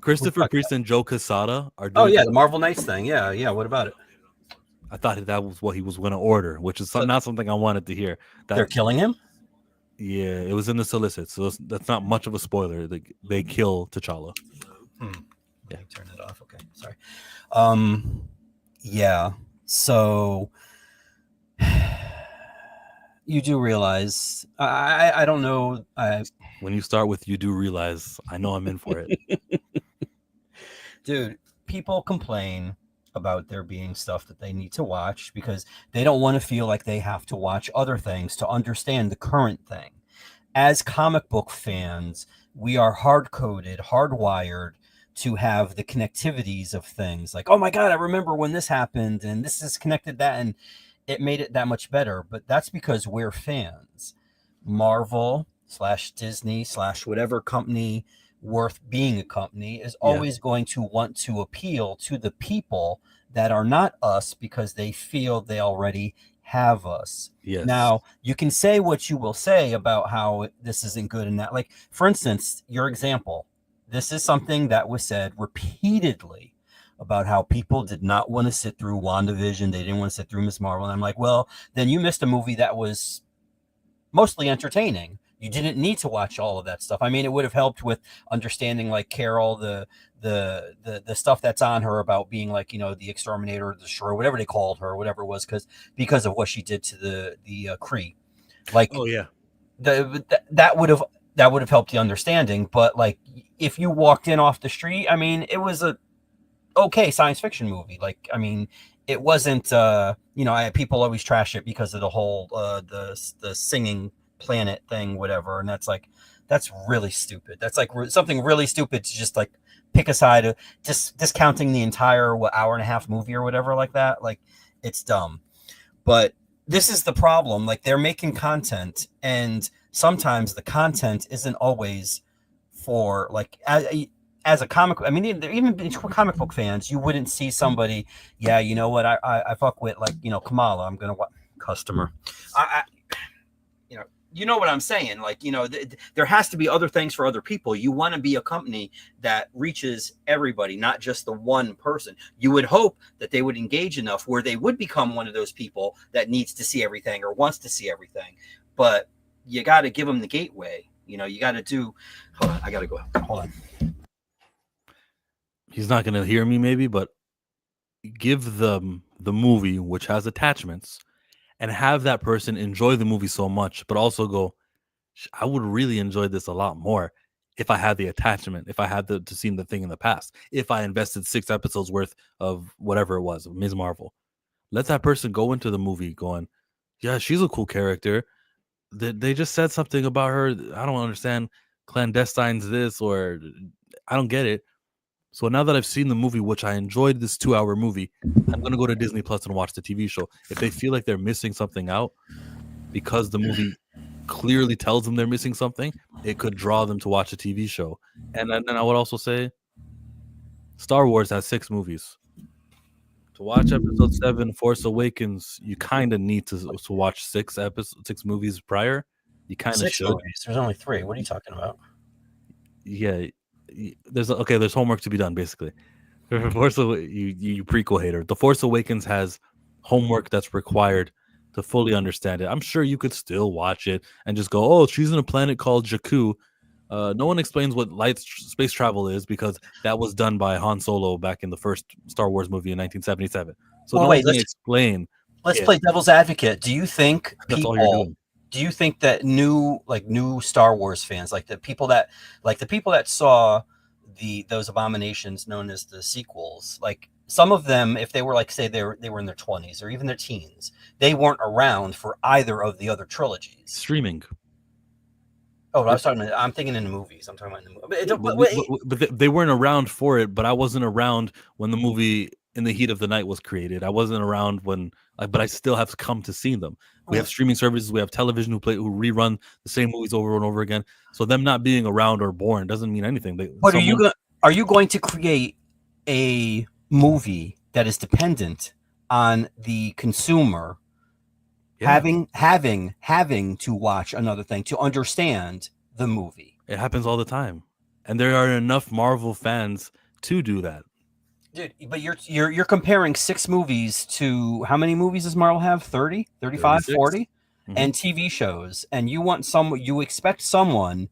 Christopher Priest and Joe Quesada are doing. Oh, yeah, the Marvel Knights thing. Yeah. What about it? I thought that was what he was going to order, which is not something I wanted to hear. They're killing him? Yeah, it was in the solicit, so that's not much of a spoiler. They kill T'Challa. Yeah, turn it off. Okay, sorry. Yeah. So you do realize I don't know. When you start with "you do realize," I know I'm in for it. Dude, people complain about there being stuff that they need to watch because they don't want to feel like they have to watch other things to understand the current thing. As comic book fans, we are hard-coded, hardwired to have the connectivities of things like, oh my God, I remember when this happened and this is connected that, and it made it that much better. But that's because we're fans. Marvel / Disney / whatever company worth being a company is always going to want to appeal to the people that are not us because they feel they already have us. Yes. Now, you can say what you will say about how this isn't good and that. Like, for instance, your example, this is something that was said repeatedly about how people did not want to sit through WandaVision. They didn't want to sit through Miss Marvel. And I'm like, well, then you missed a movie that was mostly entertaining. You didn't need to watch all of that stuff. I mean, it would have helped with understanding like Carol, the stuff that's on her about being like, the exterminator or the destroyer, whatever they called her, whatever it was, because of what she did to the Kree. Like, oh yeah, that would have helped the understanding. But like, if you walked in off the street, I mean, it was a okay science fiction movie. Like, I mean, it wasn't. People always trash it because of the whole the singing planet thing, whatever, and that's really stupid. That's like something really stupid to just like pick a side of, just discounting the entire hour and a half movie or whatever like that. Like, it's dumb. But this is the problem. Like, they're making content, and sometimes the content isn't always for like as a comic. I mean, even comic book fans, you wouldn't see somebody. Yeah, you know what? I fuck with like Kamala. I'm gonna customer. You know what I'm saying? Like, there has to be other things for other people. You want to be a company that reaches everybody, not just the one person. You would hope that they would engage enough where they would become one of those people that needs to see everything or wants to see everything. But you got to give them the gateway. You got to do. Hold on, I got to go. Hold on. He's not going to hear me maybe, but give them the movie, which has attachments, and have that person enjoy the movie so much, but also go, I would really enjoy this a lot more if I had the attachment, if I had to seen the thing in the past, if I invested 6 episodes worth of whatever it was, of Ms. Marvel. Let that person go into the movie going, yeah, she's a cool character. They just said something about her. I don't understand. Clandestine's this, or I don't get it. So now that I've seen the movie, which I enjoyed this 2-hour movie, I'm going to go to Disney Plus and watch the TV show. If they feel like they're missing something out because the movie clearly tells them they're missing something, it could draw them to watch a TV show. And then I would also say Star Wars has 6 movies. To watch episode 7, Force Awakens, you kind of need to watch 6 movies prior. You kind of 6 should. movies. There's only 3. What are you talking about? Yeah, there's homework to be done basically. You prequel hater. The Force Awakens has homework that's required to fully understand it. I'm sure you could still watch it and just go, oh, she's in a planet called Jakku. No one explains what space travel is because that was done by Han Solo back in the first Star Wars movie in 1977. So Well, no wait, one's gonna explain. Let's play devil's advocate. Do you think That's all you're people? doing. Do you think that new Star Wars fans, like the people that saw those abominations known as the sequels, like some of them, if they were like, say they were in their 20s or even their teens, they weren't around for either of the other trilogies. Streaming. Oh, I'm thinking in the movies. I'm talking about in the movie. But they weren't around for it. But I wasn't around when the movie In the Heat of the Night was created. I wasn't around when, but I still have come to see them. We have streaming services. We have television who rerun the same movies over and over again. So them not being around or born doesn't mean anything. But are you going to create a movie that is dependent on the consumer having to watch another thing to understand the movie? It happens all the time, and there are enough Marvel fans to do that. Dude, but you're comparing 6 movies to how many movies does Marvel have? 30, 35, 36. 40? And TV shows, and you expect someone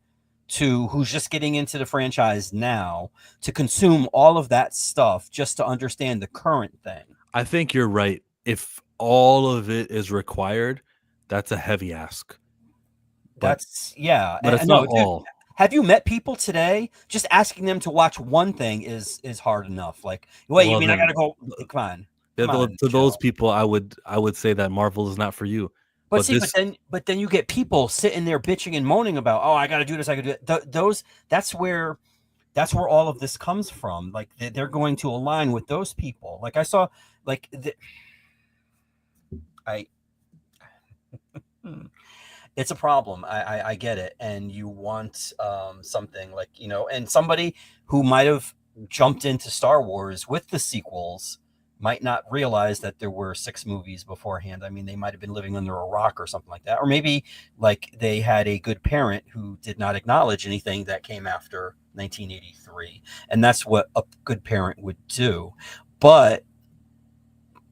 who's just getting into the franchise now to consume all of that stuff just to understand the current thing. I think you're right. If all of it is required, that's a heavy ask. But it's not all. Have you met people today? Just asking them to watch one thing is hard enough. Like, wait, you mean I gotta go? Come on. To those people, I would say that Marvel is not for you. But then you get people sitting there bitching and moaning about, oh, I got to do this, I got to do it. That's where all of this comes from. Like they're going to align with those people. Like I saw, it's a problem. I get it, and you want something like and somebody who might have jumped into Star Wars with the sequels might not realize that there were 6 movies beforehand. I mean, they might have been living under a rock or something like that. Or maybe like they had a good parent who did not acknowledge anything that came after 1983. And that's what a good parent would do. But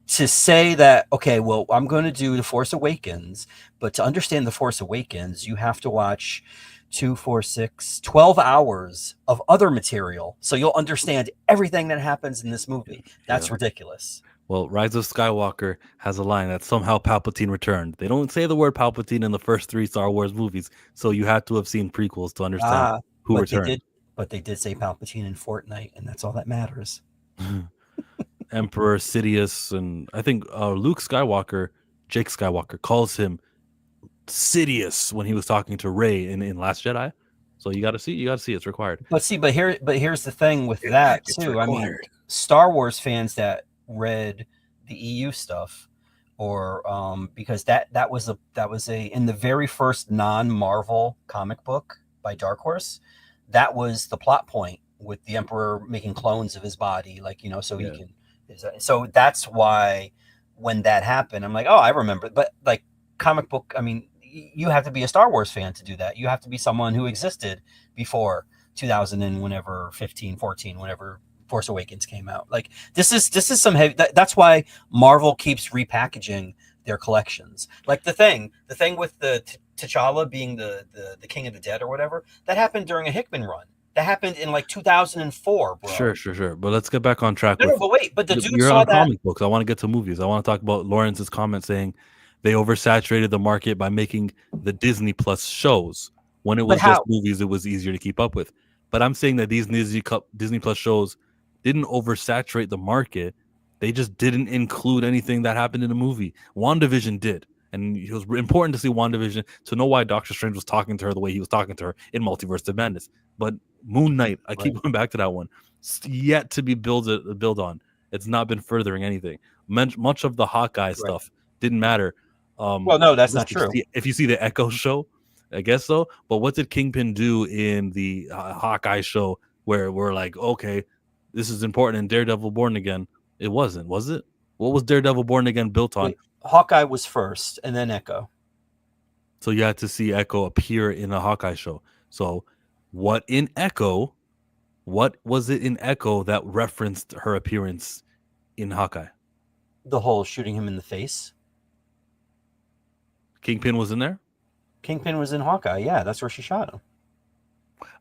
to say that, okay, well, I'm going to do The Force Awakens, but to understand The Force Awakens, you have to watch 2, 4, 6, 12 hours of other material. So you'll understand everything that happens in this movie. That's ridiculous. Well, Rise of Skywalker has a line that somehow Palpatine returned. They don't say the word Palpatine in the first 3 Star Wars movies. So you have to have seen prequels to understand who returned. But they did say Palpatine in Fortnite, and that's all that matters. Emperor Sidious, and I think Luke Skywalker, Jake Skywalker, calls him Sidious when he was talking to Rey in Last Jedi. So you got to see it's required. But here's the thing with that too. Required. I mean, Star Wars fans that read the EU stuff, or because that was in the very first non-Marvel comic book by Dark Horse, that was the plot point with the Emperor making clones of his body, like he can. So that's why when that happened, I'm like, oh, I remember. But like comic book, I mean, you have to be a Star Wars fan to do that. You have to be someone who existed before 2000 and whenever 15, 14, whenever Force Awakens came out. Like this is some heavy. That's why Marvel keeps repackaging their collections. Like the thing with the T'Challa being the King of the Dead or whatever, that happened during a Hickman run. That happened in like 2004, bro. Sure. But let's get back on track. But the dude you're saw on that. Comic books. I want to get to movies. I want to talk about Lawrence's comment saying they oversaturated the market by making the Disney Plus shows. When it But was just how? movies, it was easier to keep up with. But I'm saying that these Disney Plus shows didn't oversaturate the market. They just didn't include anything that happened in the movie. WandaVision did. And it was important to see WandaVision to know why Doctor Strange was talking to her the way he was talking to her in Multiverse of Madness. But Moon Knight, I keep going back to that one, it's yet to be build on. It's not been furthering anything. Much of the Hawkeye stuff didn't matter. Well, no, that's not true. If you see the Echo show, I guess so. But what did Kingpin do in the Hawkeye show where we're like, okay, this is important in Daredevil Born Again? It wasn't, was it? What was Daredevil Born Again built on? Hawkeye was first, and then Echo. So you had to see Echo appear in a Hawkeye show. So what was it in Echo that referenced her appearance in Hawkeye? The whole shooting him in the face. Kingpin was in there? Kingpin was in Hawkeye. Yeah, that's where she shot him.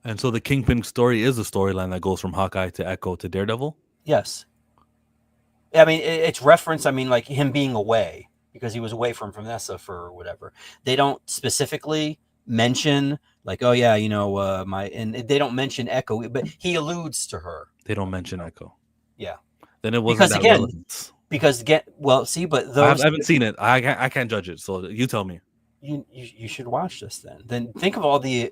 And so the Kingpin story is a storyline that goes from Hawkeye to Echo to Daredevil? Yes. I mean, it's reference. I mean, like him being away because he was away from Vanessa for whatever. They don't specifically mention like, oh yeah, and they don't mention Echo, but he alludes to her. They don't mention Echo. Yeah. Then it wasn't that relevant. Those I haven't seen it. I can't judge it. So you tell me. You should watch this then. Then think of all the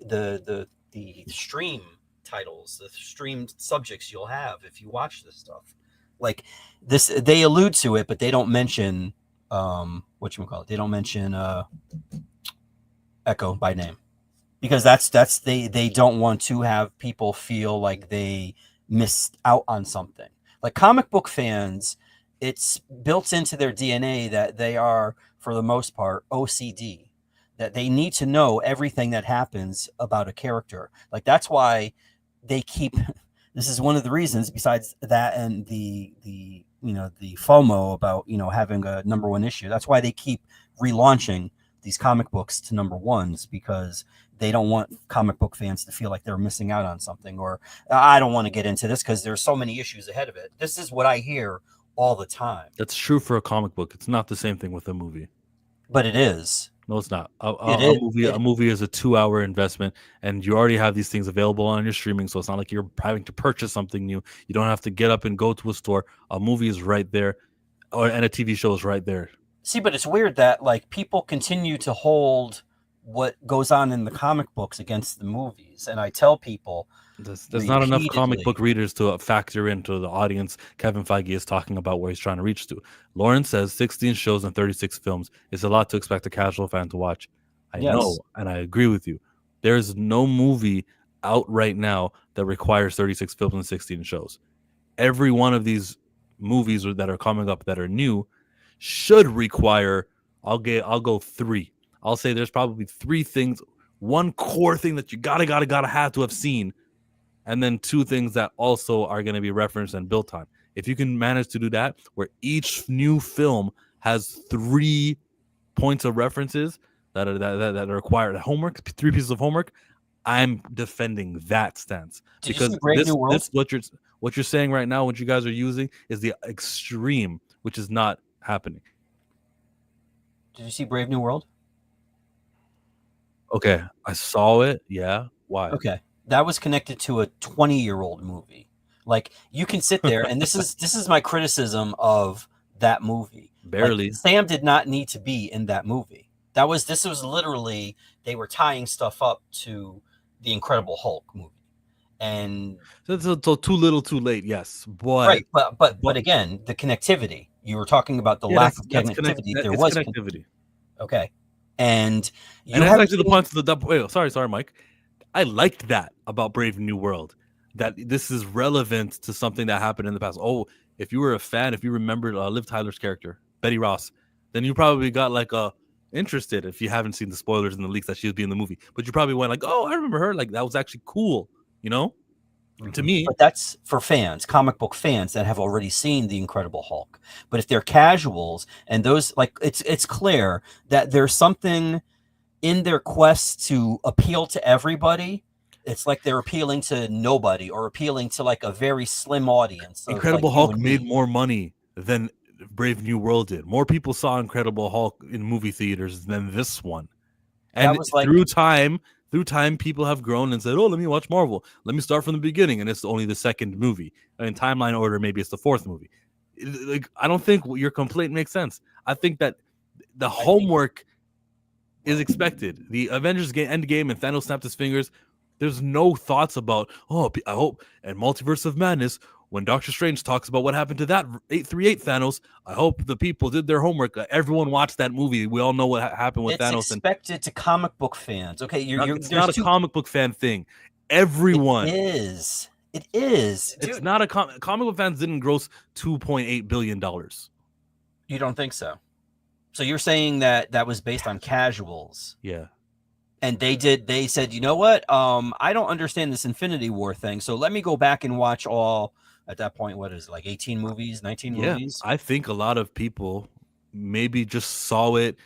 stream titles, the streamed subjects you'll have if you watch this stuff. Like this, they allude to it, but they don't mention They don't mention Echo by name because they don't want to have people feel like they missed out on something. Like comic book fans, it's built into their DNA that they are, for the most part, OCD, that they need to know everything that happens about a character. Like that's why they keep. This is one of the reasons, besides that and the FOMO about having a number one issue. That's why they keep relaunching these comic books to number ones, because they don't want comic book fans to feel like they're missing out on something. Or I don't want to get into this because there's so many issues ahead of it. This is what I hear all the time. That's true for a comic book. It's not the same thing with a movie. But it is. No, it's not. A movie is a 2-hour investment, and you already have these things available on your streaming, so it's not like you're having to purchase something new. You don't have to get up and go to a store. A movie is right there, and a TV show is right there. See, but it's weird that like people continue to hold what goes on in the comic books against the movies, and I tell people there's not enough comic book readers to factor into the audience Kevin Feige is talking about where he's trying to reach to. Lauren says 16 shows and 36 films is a lot to expect a casual fan to watch. I know, and I agree with you. There's no movie out right now that requires 36 films and 16 shows. Every one of these movies that are coming up that are new should require, I'll go 3. I'll say there's probably 3 things, one core thing that you gotta have to have seen, and then 2 things that also are going to be referenced and built on. If you can manage to do that, where each new film has 3 points of references that are required homework, 3 pieces of homework, I'm defending that stance. Because what you're saying right now, what you guys are using is the extreme, which is not happening. Did you see Brave New World? Okay, I saw it. Yeah. Why? Okay. That was connected to a 20-year-old movie. Like you can sit there, and this is my criticism of that movie. Barely. Like, Sam did not need to be in that movie. This was literally, they were tying stuff up to the Incredible Hulk movie. And so too little, too late. Yes, but right. But again, the connectivity. You were talking about the lack of connectivity. There was connectivity. Okay, and that's actually the point of the double. Wait, sorry, Mike. I liked that about Brave New World, that this is relevant to something that happened in the past. Oh, if you were a fan, if you remembered Liv Tyler's character, Betty Ross, then you probably got like interested if you haven't seen the spoilers and the leaks that she would be in the movie. But you probably went like, oh, I remember her. Like that was actually cool, To me. But that's for fans, comic book fans that have already seen the Incredible Hulk. But if they're casuals and those it's clear that there's something in their quest to appeal to everybody. It's like they're appealing to nobody or appealing to like a very slim audience. Incredible Hulk made more money than Brave New World did. More people saw Incredible Hulk in movie theaters than this one. And through time, through time, people have grown and said, "Oh, let me watch Marvel. Let me start from the beginning," and it's only the second movie. In timeline order, maybe it's the fourth movie. Like, I don't think your complaint makes sense. I think that the homework is expected. The Avengers Endgame and Thanos snapped his fingers. There's no thoughts about, oh, I hope, and Multiverse of Madness, when Doctor Strange talks about what happened to that 838 Thanos, I hope the people did their homework. Everyone watched that movie. We all know what happened with Thanos. It's expected to comic book fans. Okay, it's not a comic book fan thing. Everyone. It is. It is. It's not a comic book fans didn't gross $2.8 billion. You don't think so? So you're saying that was based on casuals? Yeah. And they said, you know what? I don't understand this Infinity War thing. So let me go back and watch all, at that point, what is it, like 18 movies, 19 movies? I think a lot of people maybe just saw it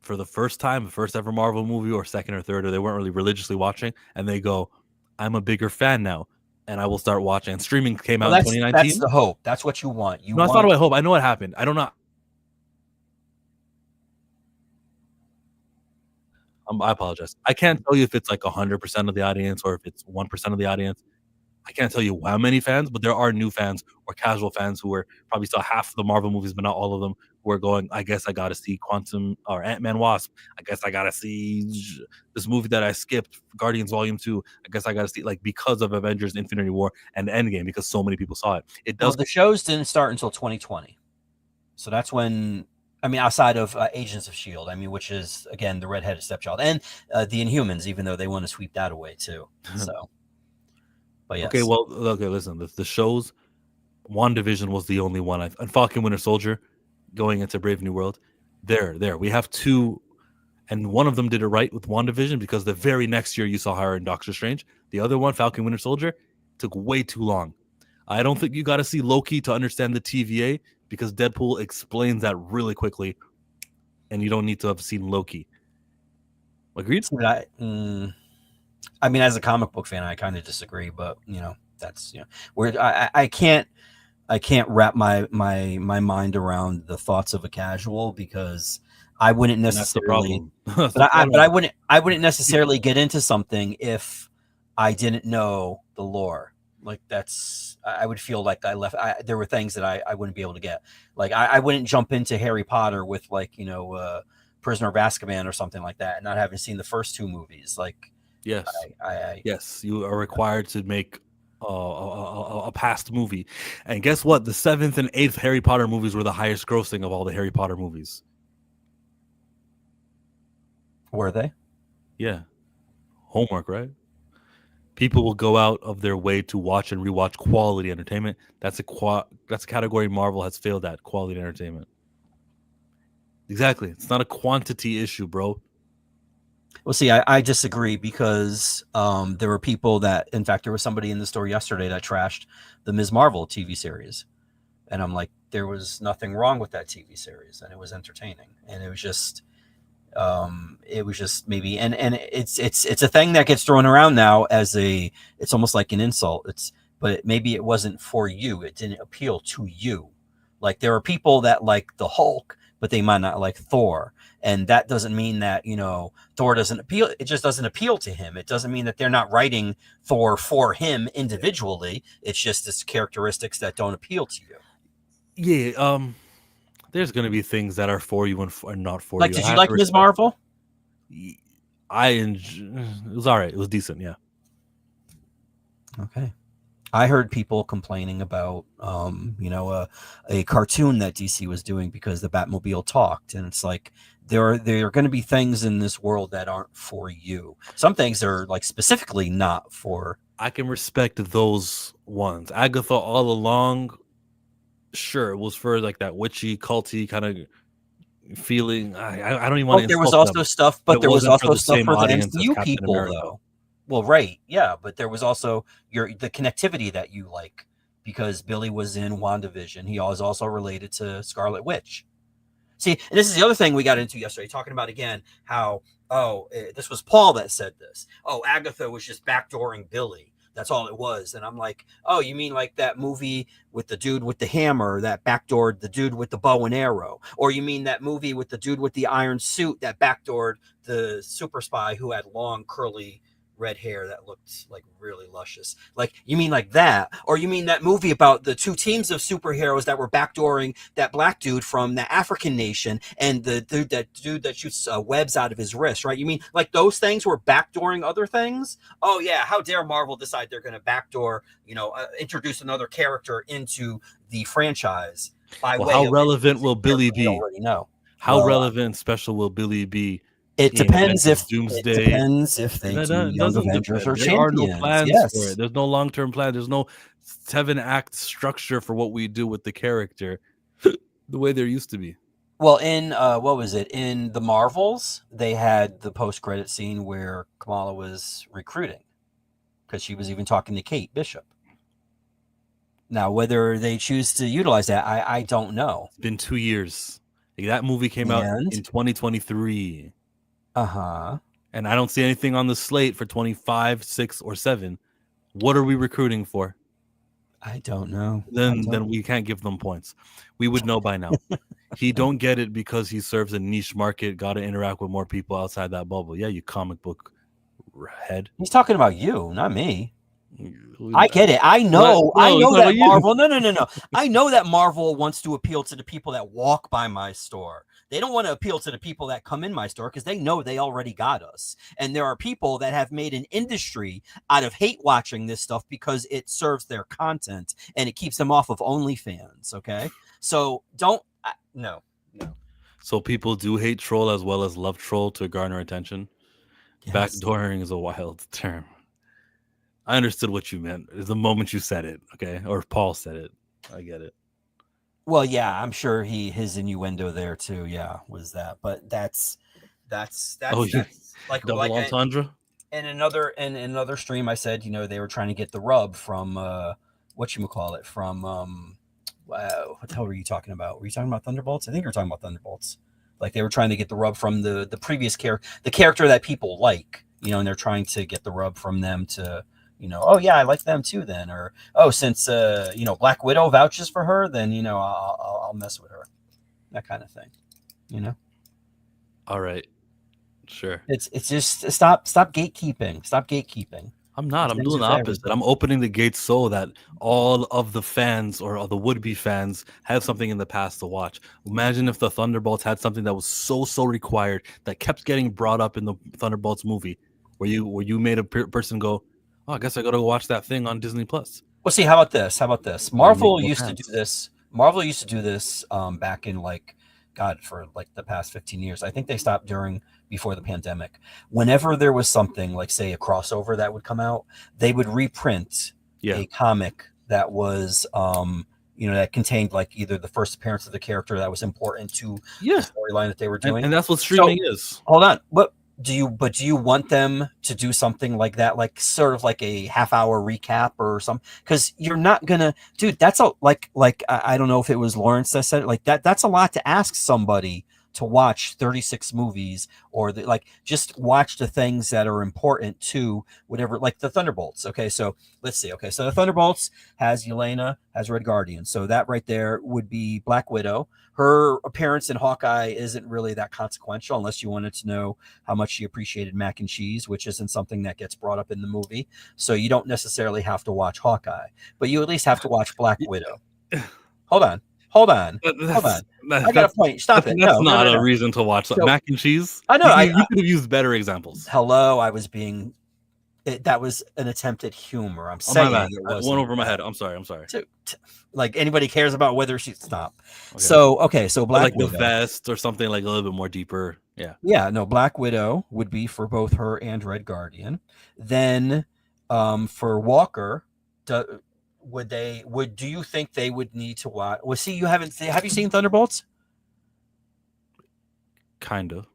for the first time, the first ever Marvel movie, or second or third, or they weren't really religiously watching, and they go, I'm a bigger fan now, and I will start watching. And streaming came out in 2019. That's the hope. That's what you want. It's not what I hope. I know what happened. I don't know. I apologize. I can't tell you if it's like 100% of the audience or if it's 1% of the audience. I can't tell you how many fans, but there are new fans or casual fans who are probably saw half of the Marvel movies, but not all of them, who are going, I guess I got to see Quantum or Ant-Man Wasp. I guess I got to see this movie that I skipped, Guardians Volume 2. I guess I got to see, like, because of Avengers Infinity War and Endgame, because so many people saw it. It does. Well, the shows didn't start until 2020. So that's when, I mean, outside of Agents of S.H.I.E.L.D., I mean, which is, again, the redheaded stepchild, and the Inhumans, even though they want to sweep that away, too. So, but yes. Okay, well, okay, listen, the shows, WandaVision was the only one. And Falcon Winter Soldier going into Brave New World. There. We have two, and one of them did it right with WandaVision because the very next year you saw her in Doctor Strange. The other one, Falcon Winter Soldier, took way too long. I don't think you got to see Loki to understand the TVA, because Deadpool explains that really quickly, and you don't need to have seen Loki. Agreed? I mean, as a comic book fan, I kind of disagree, but that's where I can't wrap my mind around the thoughts of a casual, because I wouldn't necessarily. I wouldn't necessarily get into something if I didn't know the lore. Like, I would feel like there were things that I wouldn't be able to get. Like, I wouldn't jump into Harry Potter with, like, Prisoner of Azkaban or something like that, and not having seen the first two movies. Like, yes, yes, you are required to make a past movie. And guess what? The 7th and 8th Harry Potter movies were the highest grossing of all the Harry Potter movies. Were they? Yeah. Homework, right? People will go out of their way to watch and rewatch quality entertainment. That's a category Marvel has failed at, quality entertainment. Exactly. It's not a quantity issue, bro. Well, see, I disagree, because there were people that, in fact, there was somebody in the store yesterday that trashed the Ms. Marvel TV series. And I'm like, there was nothing wrong with that TV series, and it was entertaining. And it was just maybe, and it's a thing that gets thrown around now as it's almost like an insult. But maybe it wasn't for you. It didn't appeal to you. Like, there are people that like the Hulk, but they might not like Thor. And that doesn't mean that, Thor doesn't appeal. It just doesn't appeal to him. It doesn't mean that they're not writing Thor for him individually. It's just its characteristics that don't appeal to you. Yeah. There's going to be things that are for you and not for you. Like, did you like Ms. Marvel? It was all right. It was decent. Yeah. Okay. I heard people complaining about, a cartoon that DC was doing because the Batmobile talked. And it's like, there are going to be things in this world that aren't for you. Some things are, like, specifically not for. I can respect those ones. Agatha all along, sure, it was for, like, that witchy, culty kind of feeling. I don't even want to. There was also stuff, but there was also stuff for the MCU people, though. Well, right, yeah, but there was also the connectivity that you like, because Billy was in WandaVision. He was also related to Scarlet Witch. See, and this is the other thing we got into yesterday, talking about, again, how, this was Paul that said this. Oh, Agatha was just backdooring Billy. That's all it was. And I'm like, oh, you mean like that movie with the dude with the hammer that backdoored the dude with the bow and arrow? Or you mean that movie with the dude with the iron suit that backdoored the super spy who had long, curly red hair that looked like really luscious. Like, you mean like that? Or you mean that movie about the two teams of superheroes that were backdooring that black dude from the African nation and the dude that shoots webs out of his wrist, right? You mean like those things were backdooring other things? Oh yeah, how dare Marvel decide they're going to backdoor, introduce another character into the franchise by Well, way how of relevant will Billy we be? already know. How Well, relevant and special will Billy be It in depends Avengers if Doomsday? they That do Young doesn't Avengers depend. or There are no Champions. plans for Yes. it. There's no long-term plan. There's no 7-act structure for what we do with the character the way there used to be. Well, in what was it? In the Marvels, they had the post-credit scene where Kamala was recruiting because she was even talking to Kate Bishop. Now, whether they choose to utilize that, I don't know. It's been 2 years. Like, that movie came out in 2023. Uh-huh. And I don't see anything on the slate for 25, 6, or 7. What are we recruiting for? I don't know. Then we can't give them points. We would know by now. He don't get it because he serves a niche market, got to interact with more people outside that bubble. Yeah, you comic book head. He's talking about you, not me. I get it. I know. No, I know it's that about you. Marvel. No. I know that Marvel wants to appeal to the people that walk by my store. They don't want to appeal to the people that come in my store because they know they already got us. And there are people that have made an industry out of hate watching this stuff because it serves their content and it keeps them off of OnlyFans. Okay, so no. So people do hate troll as well as love troll to garner attention. Yes. Backdooring is a wild term. I understood what you meant the moment you said it, okay? Or Paul said it. I get it. Well, yeah, I'm sure his innuendo there too, yeah, was that. But that's like Double entendre. in another stream I said, they were trying to get the rub from whatchamacallit, from wow, what the hell were you talking about? Were you talking about Thunderbolts? I think you were talking about Thunderbolts. Like they were trying to get the rub from the previous character, the character that people like, and they're trying to get the rub from them to oh yeah, I like them too then, or oh, since Black Widow vouches for her, then I'll mess with her, that kind of thing. All right, sure. It's just stop gatekeeping. I'm not. These I'm things doing the are for opposite. everybody. I'm opening the gates so that all of the fans or all the would-be fans have something in the past to watch. Imagine if the Thunderbolts had something that was so required that kept getting brought up in the Thunderbolts movie, where you made a person go, oh, I guess I got to go watch that thing on Disney Plus. Well, see, how about this? Marvel used to do this. Marvel used to do this back in for the past 15 years. I think they stopped before the pandemic. Whenever there was something like, say, a crossover that would come out, they would reprint a comic that was that contained either the first appearance of the character that was important to the storyline that they were doing. And that's what streaming is. Hold on. Do you want them to do something like that, like sort of like a half-hour recap or something? Because you're not gonna, dude. That's I don't know if it was Lawrence that said it, like that. That's a lot to ask somebody to watch 36 movies or just watch the things that are important to whatever, like the Thunderbolts. Okay, so let's see. Okay, so the Thunderbolts has Yelena, has Red Guardian. So that right there would be Black Widow. Her appearance in Hawkeye isn't really that consequential unless you wanted to know how much she appreciated mac and cheese, which isn't something that gets brought up in the movie. So you don't necessarily have to watch Hawkeye, but you at least have to watch Black Widow. Hold on. I got a point. Stop it. That's not a reason to watch mac and cheese. I know. You could have used better examples. Hello, I was being. That was an attempt at humor. I'm saying it wasn't. One over my head. I'm sorry. Like anybody cares about whether she stop. Okay. So Black Widow, the vest or something like a little bit more deeper. Yeah. No, Black Widow would be for both her and Red Guardian. Then, for Walker, do you think they would need to watch? Well, see, have you seen Thunderbolts? Kind of.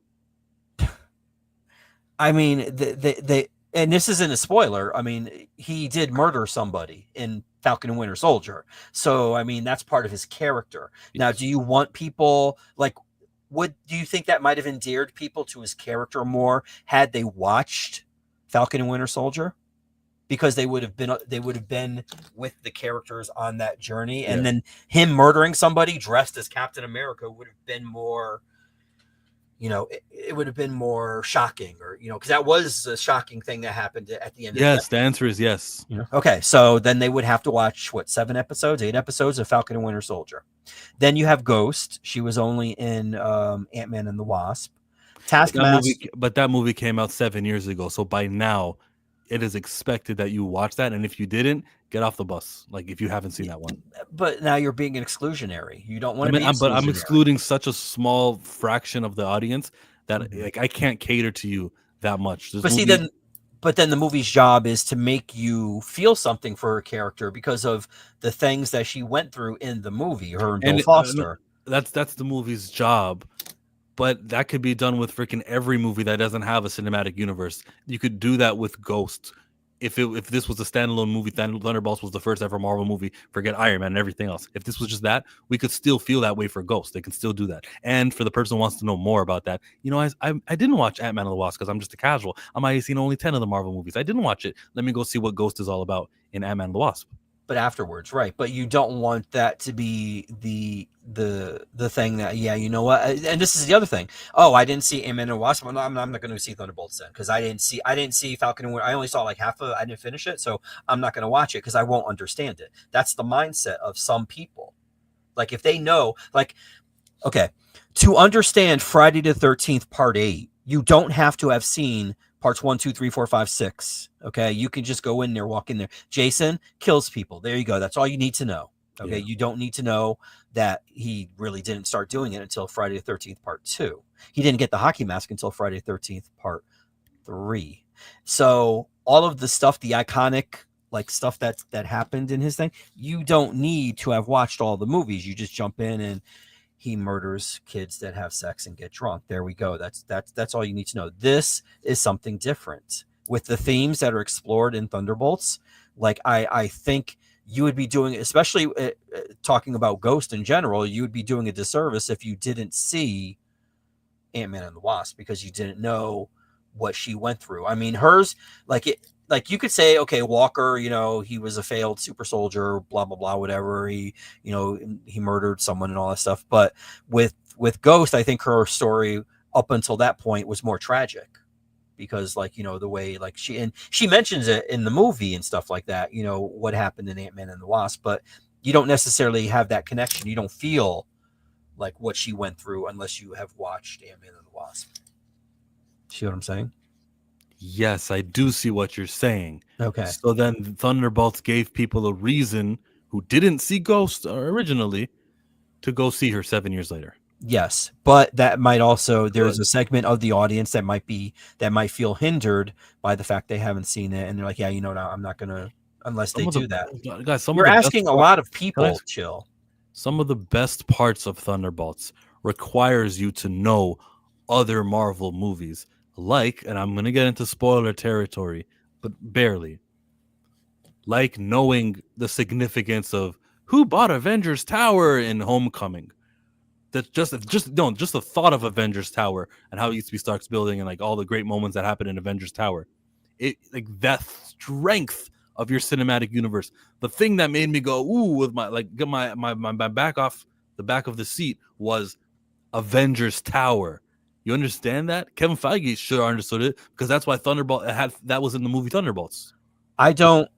I mean, they and this isn't a spoiler. I mean, he did murder somebody in Falcon and Winter Soldier. So, I mean, that's part of his character. Now, do you want people do you think that might have endeared people to his character more had they watched Falcon and Winter Soldier? Because they would have been with the characters on that journey, and then him murdering somebody dressed as Captain America would have been more, it would have been more shocking, or because that was a shocking thing that happened at the end. Yes, the answer is yes. Okay, so then they would have to watch 8 episodes of Falcon and Winter Soldier. Then you have Ghost. She was only in Ant-Man and the Wasp. Taskmaster. But that movie came out 7 years ago, so by now it is expected that you watch that, and if you didn't, get off the bus. Like if you haven't seen that one. But now you're being an exclusionary. You don't want to be. But I'm excluding such a small fraction of the audience that like I can't cater to you that much. But then the movie's job is to make you feel something for her character because of the things that she went through in the movie. Her and Bill Foster. That's the movie's job. But that could be done with freaking every movie that doesn't have a cinematic universe. You could do that with Ghost. If this was a standalone movie, Thunderbolts was the first ever Marvel movie. Forget Iron Man and everything else. If this was just that, we could still feel that way for Ghost. They can still do that. And for the person who wants to know more about that, I didn't watch Ant-Man and the Wasp because I'm just a casual. I might have seen only 10 of the Marvel movies. I didn't watch it. Let me go see what Ghost is all about in Ant-Man and the Wasp. But afterwards, right? But you don't want that to be the thing that, you know what? And this is the other thing. Oh, I didn't see Ant-Man and the Wasp. I'm not going to see Thunderbolts then because I didn't see Falcon and Winter. I only saw like half of it. I didn't finish it, so I'm not going to watch it because I won't understand it. That's the mindset of some people. Like if they know, like, okay, to understand Friday the 13th Part 8, you don't have to have seen parts 1, 2, 3, 4, 5, 6. Okay, you can just go in there, walk in there. Jason kills people. There you go. That's all you need to know. Okay, you don't need to know that he really didn't start doing it until Friday the 13th Part 2. He didn't get the hockey mask until Friday the 13th Part 3. So all of the stuff, the iconic like stuff that happened in his thing, you don't need to have watched all the movies. You just jump in and he murders kids that have sex and get drunk. There we go. That's all you need to know. This is something different with the themes that are explored in Thunderbolts. Like I think you would be doing, especially talking about Ghost in general, you would be doing a disservice if you didn't see Ant-Man and the Wasp because you didn't know what she went through. I mean, hers, like you could say, okay, Walker, he was a failed super soldier, blah, blah, blah, whatever. He murdered someone and all that stuff. But with Ghost, I think her story up until that point was more tragic because the way she mentions it in the movie and stuff like that, what happened in Ant-Man and the Wasp, but you don't necessarily have that connection. You don't feel like what she went through unless you have watched Ant-Man and the Wasp. See what I'm saying? Yes, I do see what you're saying. Okay. So then Thunderbolts gave people a reason who didn't see Ghost originally to go see her 7 years later. Yes, but that might also, there's a segment of the audience that might feel hindered by the fact they haven't seen it, and they're like, yeah, no, I'm not gonna unless they do that. Guys, you're asking a lot of people. Chill. Some of the best parts of Thunderbolts requires you to know other Marvel movies, like, and I'm gonna get into spoiler territory, but barely. Like knowing the significance of who bought Avengers Tower in Homecoming. That's just the thought of Avengers Tower and how it used to be Stark's building and like all the great moments that happened in Avengers Tower. It like that strength of your cinematic universe. The thing that made me go ooh with get my back off the back of the seat was Avengers Tower. You understand that? Kevin Feige should have understood it because that's why that was in the movie Thunderbolts. I don't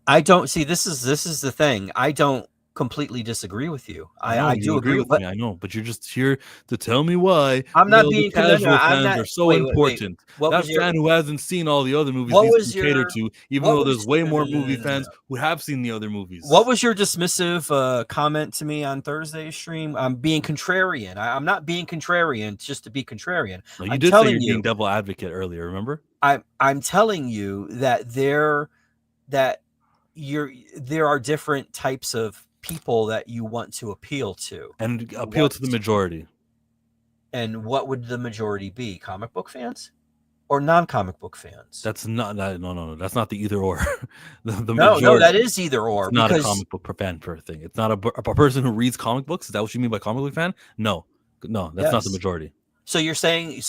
see. This is the thing. I don't completely disagree with you. I do agree with me. I know, but you're just here to tell me why. I'm not being casual fans are so important. That fan who hasn't seen all the other movies needs to cater to, even though there's way more movie fans who have seen the other movies. What was your dismissive comment to me on Thursday's stream? I'm being contrarian. I'm not being contrarian just to be contrarian. No, you did say you're being devil advocate earlier. Remember? I'm telling you that there are different types of people that you want to appeal to and appeal to the majority. And what would the majority be? Comic book fans or non-comic book fans? That's not no. That's not the either or. No, that is either or. It's not a comic book fan thing. It's not a person who reads comic books. Is that what you mean by comic book fan? No, that's not the majority. So you're saying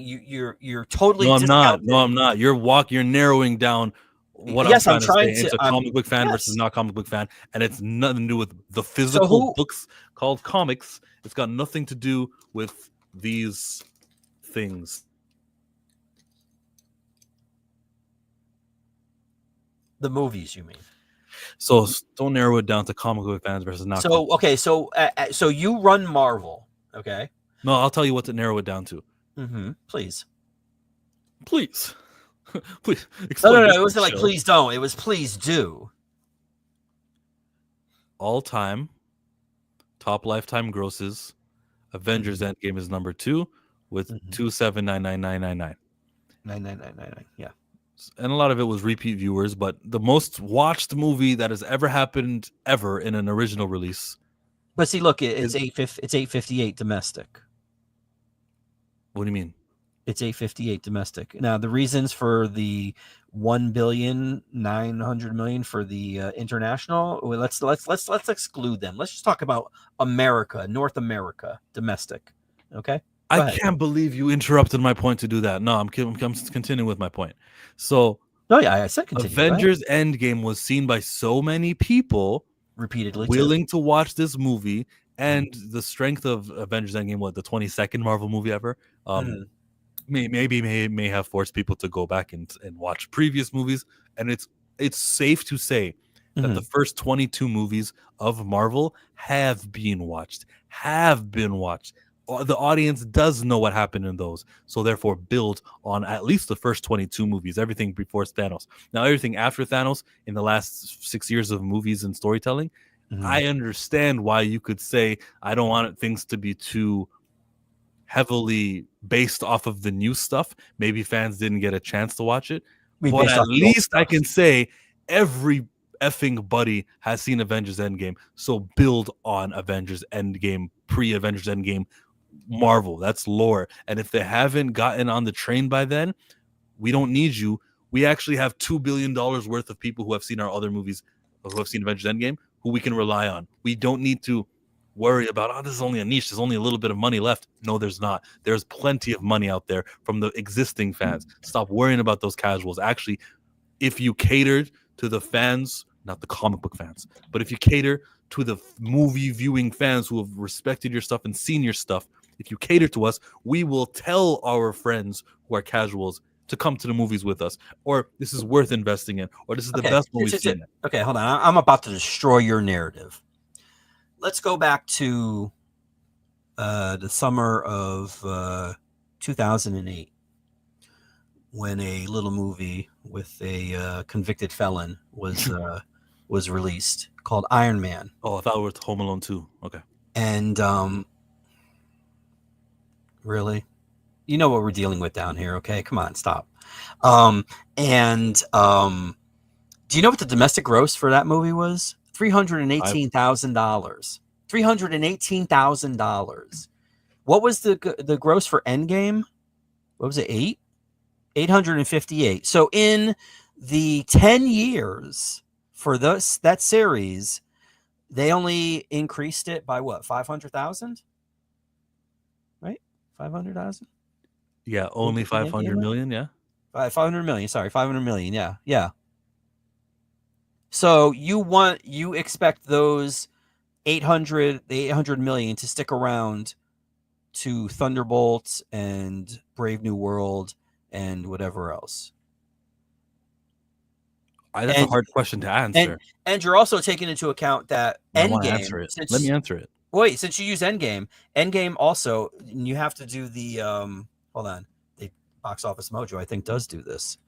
you're totally. No, I'm not. You're narrowing down. What I'm trying to say, it's a comic book fan versus not comic book fan, and it's nothing to do with the physical books called comics. It's got nothing to do with these things. The movies, you mean? So don't narrow it down to comic book fans versus not. So okay, so you run Marvel, okay? No, I'll tell you what to narrow it down to. Mm-hmm. Please. Please. Please. No. It wasn't like please don't. It was please do. All time top lifetime grosses. Avengers Endgame is number 2 with 2799999. 9999. Yeah. And a lot of it was repeat viewers, but the most watched movie that has ever happened ever in an original release. But see, look, it's 858 domestic. What do you mean? It's 858 domestic. Now, the reasons for the 1,900,000,000 for the international, well, let's exclude them. Let's just talk about America, North America, domestic. Okay. I can't believe you interrupted my point to do that. No, I'm continuing with my point. So, no, yeah, I said continue. Avengers Endgame was seen by so many people repeatedly, willing to watch this movie, and the strength of Avengers Endgame, what, the 22nd Marvel movie ever, may have forced people to go back and watch previous movies, and it's safe to say that the first 22 movies of Marvel have been watched. The audience does know what happened in those, so therefore build on at least the first 22 movies, everything before Thanos. Now, everything after Thanos in the last 6 years of movies and storytelling, I understand why you could say, I don't want things to be too heavily based off of the new stuff. Maybe fans didn't get a chance to watch it, but at least I can say every effing buddy has seen Avengers Endgame, so build on Avengers Endgame, pre-Avengers Endgame Marvel. That's lore. And if they haven't gotten on the train by then, we don't need you. We actually have $2 billion worth of people who have seen our other movies, who have seen Avengers Endgame, who we can rely on. We don't need to worry about, this is only a niche, there's only a little bit of money left. No, there's not. There's plenty of money out there from the existing fans. Stop worrying about those casuals. Actually, if you catered to the fans, not the comic book fans, but if you cater to the movie viewing fans who have respected your stuff and seen your stuff, if you cater to us, we will tell our friends who are casuals to come to the movies with us, or this is worth investing in, or this is the best one we've seen. Okay, hold on. I'm about to destroy your narrative. Let's go back to the summer of 2008, when a little movie with a convicted felon was released called Iron Man. Oh, I thought it was Home Alone 2. Okay. And really? You know what we're dealing with down here, okay? Come on, stop. Do you know what the domestic gross for that movie was? $318,000. $318,000. What was the gross for Endgame? What was it? 858. So in the 10 years for that series, they only increased it by what? 500,000? Right? 500,000? Yeah, only 500 million, yeah. 500 million, sorry, 500 million, yeah. Yeah. So you expect those 800 million to stick around to Thunderbolts and Brave New World and whatever else. That's a hard question to answer. And you're also taking into account that Endgame. Let me answer it. Wait, since you use Endgame also, you have to do the hold on. The Box Office Mojo, I think, does do this.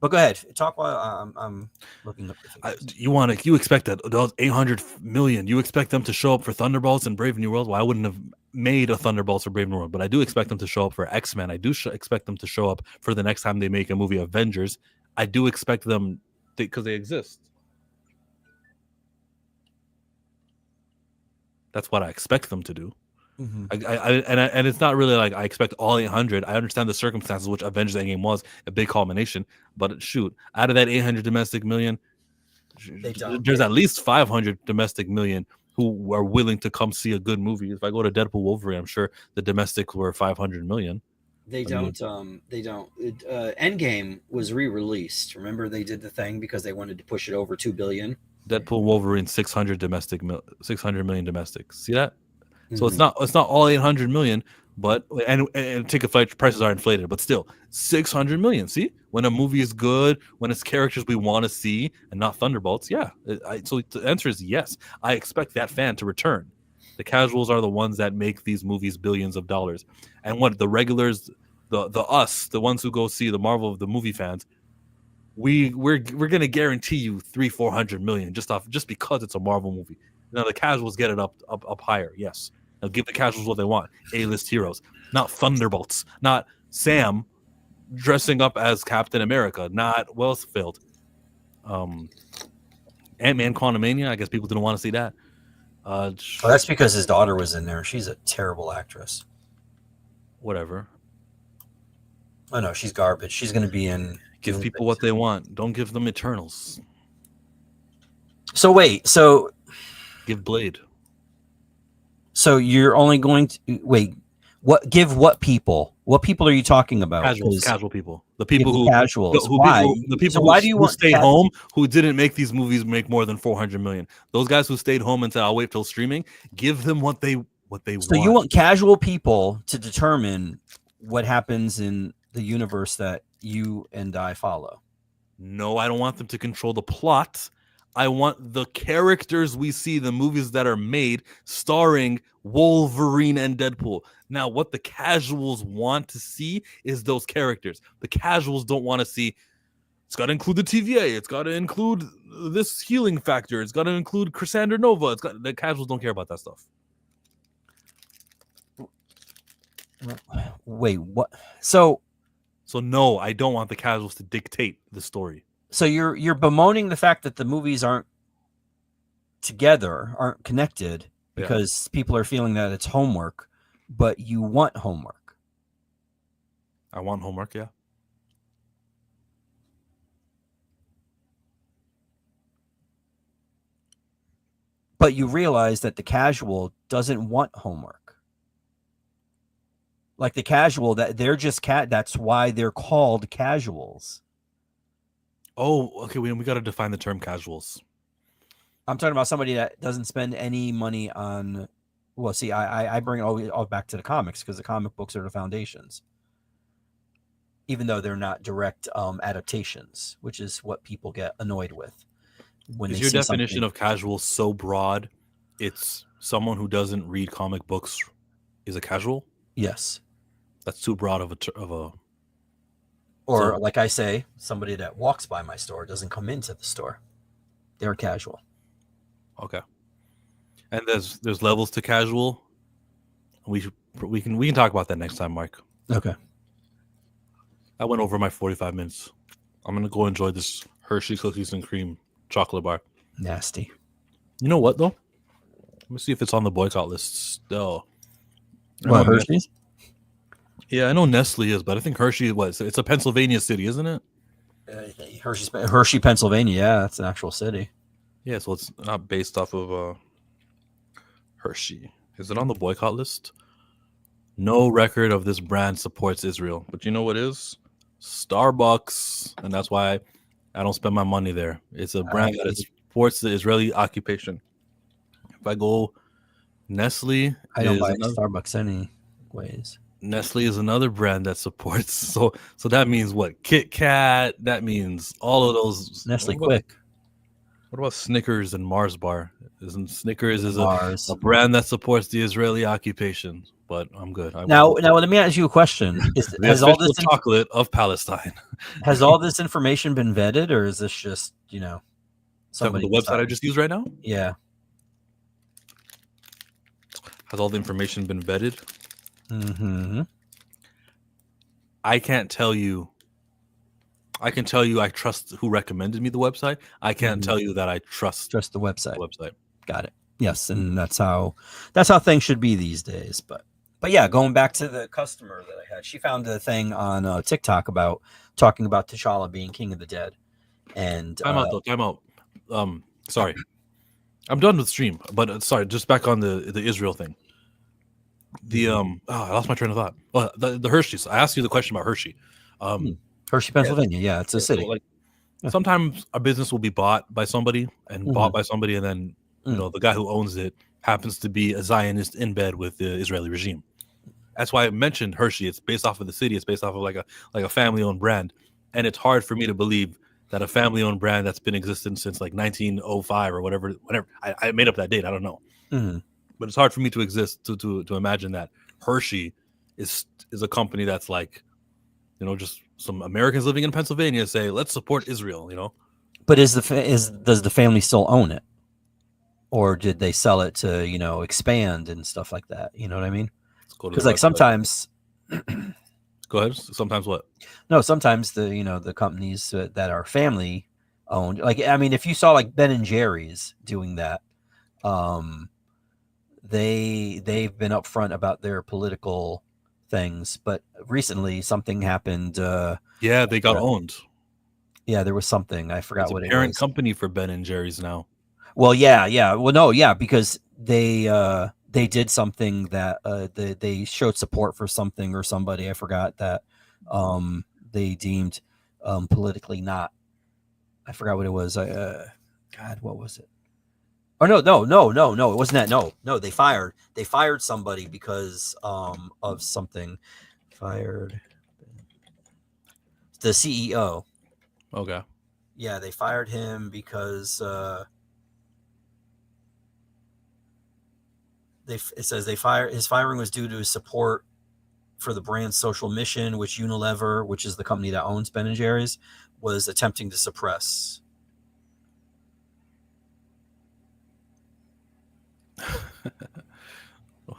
But go ahead, talk while I'm looking up the figures. You expect that those 800 million, you expect them to show up for Thunderbolts and Brave New World? Well, I wouldn't have made a Thunderbolts or Brave New World, but I do expect them to show up for X-Men. I do expect them to show up for the next time they make a movie, Avengers. I do expect them because they exist. That's what I expect them to do. Mm-hmm. And it's not really like I expect all 800. I understand the circumstances, which Avengers Endgame was a big culmination. But shoot, out of that 800 domestic million, there's at least 500 domestic million who are willing to come see a good movie. If I go to Deadpool Wolverine, I'm sure the domestics were 500 million. They don't. Endgame was re-released. Remember, they did the thing because they wanted to push it over 2 billion. Deadpool Wolverine 600 million domestics. See that? So it's not all 800 million, But and ticket flight prices are inflated, but still 600 million. See, when a movie is good, when it's characters we want to see and not Thunderbolts, yeah. So the answer is yes. I expect that fan to return. The casuals are the ones that make these movies billions of dollars, and what the regulars, the the ones who go see the Marvel, the movie fans, we're gonna guarantee you 300-400 million just because it's a Marvel movie. Now the casuals get it up higher, yes. Now give the casuals what they want. A-list heroes, not Thunderbolts, not Sam dressing up as Captain America, not Wellsfield. Ant-Man Quantumania, I guess people didn't want to see that. Well, that's because his daughter was in there. She's a terrible actress. Whatever. Oh no, she's garbage. She's going to be in. Give people what they want. Don't give them Eternals. So wait, Give Blade. So you're only going to wait. What? Give what people? What people are you talking about? Casual people. The people who casuals. Why? The people why do you want stayed home who didn't make these movies make more than 400 million. Those guys who stayed home and said, "I'll wait till streaming." Give them what they want. So you want casual people to determine what happens in the universe that you and I follow? No, I don't want them to control the plot. I want the characters we see, the movies that are made starring Wolverine and Deadpool. Now, what the casuals want to see is those characters. The casuals don't want to see, it's got to include the TVA. It's got to include this healing factor. It's got to include Cassandra Nova. The casuals don't care about that stuff. Wait, what? So no, I don't want the casuals to dictate the story. So you're bemoaning the fact that the movies aren't together, aren't connected, because people are feeling that it's homework, but you want homework. I want homework, yeah. But you realize that the casual doesn't want homework. Like the casual, that they're just that's why they're called casuals. Oh, okay. We got to define the term casuals. I'm talking about somebody that doesn't spend any money on. Well, see, I bring it all back to the comics because the comic books are the foundations, even though they're not direct adaptations, which is what people get annoyed with. When is your definition of casual so broad? It's someone who doesn't read comic books is a casual. Yes, that's too broad of a. Or, like I say, somebody that walks by my store doesn't come into the store. They're casual. Okay. And there's levels to casual. We can talk about that next time, Mike. Okay. I went over my 45 minutes. I'm gonna go enjoy this Hershey cookies and cream chocolate bar. Nasty. You know what though? Let me see if it's on the boycott list still. What, Hershey's? Yeah, I know Nestle is, but I think Hershey it's a Pennsylvania city, isn't it? Hershey, Pennsylvania. Yeah, that's an actual city. Yeah, so it's not based off of Hershey. Is it on the boycott list? No record of this brand supports Israel. But you know what is? Starbucks. And that's why I don't spend my money there. It's a brand that supports the Israeli occupation. If I go, Nestle. I don't buy Starbucks anyways. Nestle is another brand that supports. So that means what? Kit Kat. That means all of those. Nestle Quick. What about Snickers and Mars Bar? Isn't Snickers is a brand that supports the Israeli occupation? But I'm good. Now let me ask you a question: has all this chocolate of Palestine? Has all this information been vetted, or is this just somebody? The website I just used right now? Yeah. Has all the information been vetted? Mm-hmm. I can't tell you. I can tell you I trust who recommended me the website. I can't tell you that I trust the website. Got it. Yes, and that's how things should be these days. But yeah, going back to the customer that I had, she found a thing on TikTok about talking about T'Challa being King of the Dead. And time out. Sorry, I'm done with stream. But sorry, just back on the Israel thing. I lost my train of thought. Well, the Hershey's. I asked you the question about Hershey. Hershey, Pennsylvania. Yeah, it's a city. So sometimes a business will be bought by somebody and bought by somebody, and then the guy who owns it happens to be a Zionist in bed with the Israeli regime. That's why I mentioned Hershey. It's based off of the city. It's based off of like a family-owned brand, and it's hard for me to believe that a family-owned brand that's been existing since like 1905 or whatever. I made up that date. I don't know, but it's hard for me to imagine that Hershey is a company that's like, just some Americans living in Pennsylvania say, let's support Israel. But does the family still own it, or did they sell it to expand and stuff like that? You know what I mean? Because like sometimes, go ahead. Sometimes what? No, sometimes the companies that are family owned, like I mean, if you saw like Ben and Jerry's doing that, they've been upfront about their political things, but recently something happened. Yeah, they got owned. Yeah, there was something. I forgot what it was. Parent company for Ben and Jerry's now. Well, yeah. Well, no, yeah, because they did something that they showed support for something or somebody. I forgot that they deemed politically not. I forgot what it was. God, what was it? Oh no! It wasn't that. No. They fired somebody because of something. Fired the CEO. Okay. Yeah, they fired him because it says his firing was due to his support for the brand's social mission, which Unilever, which is the company that owns Ben and Jerry's, was attempting to suppress.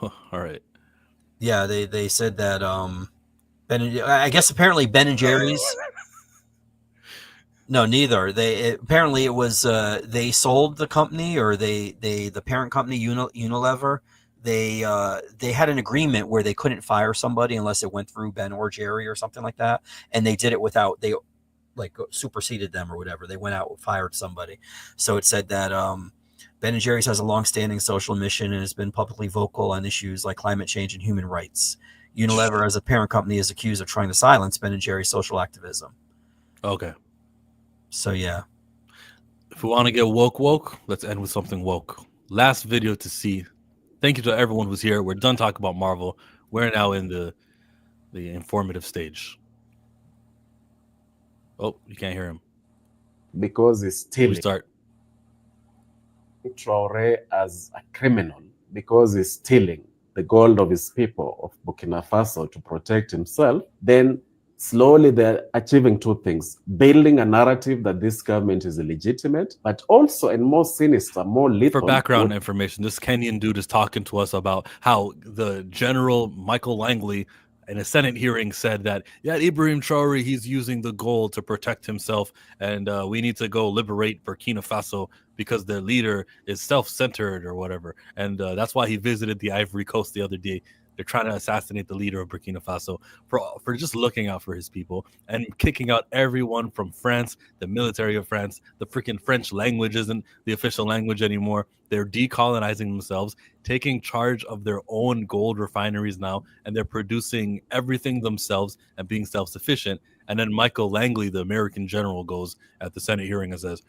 All right. Yeah, they said that I guess apparently Ben and Jerry's. No, neither. Apparently it was they sold the company, or the parent company Unilever. They had an agreement where they couldn't fire somebody unless it went through Ben or Jerry or something like that, and they did it without they like superseded them or whatever. They went out and fired somebody. So it said that Ben and Jerry's has a long-standing social mission and has been publicly vocal on issues like climate change and human rights. Unilever, as a parent company, is accused of trying to silence Ben and Jerry's social activism. Okay. So yeah. If we want to get woke, let's end with something woke. Last video to see. Thank you to everyone who's here. We're done talking about Marvel. We're now in the informative stage. Oh, you can't hear him. Because he's stealing. Restart. Traore as a criminal because he's stealing the gold of his people of Burkina Faso to protect himself, then slowly they're achieving two things: building a narrative that this government is illegitimate, but also, and more sinister, more lethal. For background information, this Kenyan dude is talking to us about how the General Michael Langley in a Senate hearing said that, yeah, Ibrahim Traore, he's using the gold to protect himself, and we need to go liberate Burkina Faso because their leader is self-centered or whatever. And that's why he visited the Ivory Coast the other day. They're trying to assassinate the leader of Burkina Faso for just looking out for his people and kicking out everyone from France, the military of France. The freaking French language isn't the official language anymore. They're decolonizing themselves, taking charge of their own gold refineries now, and they're producing everything themselves and being self-sufficient. And then Michael Langley, the American general, goes at the Senate hearing and says,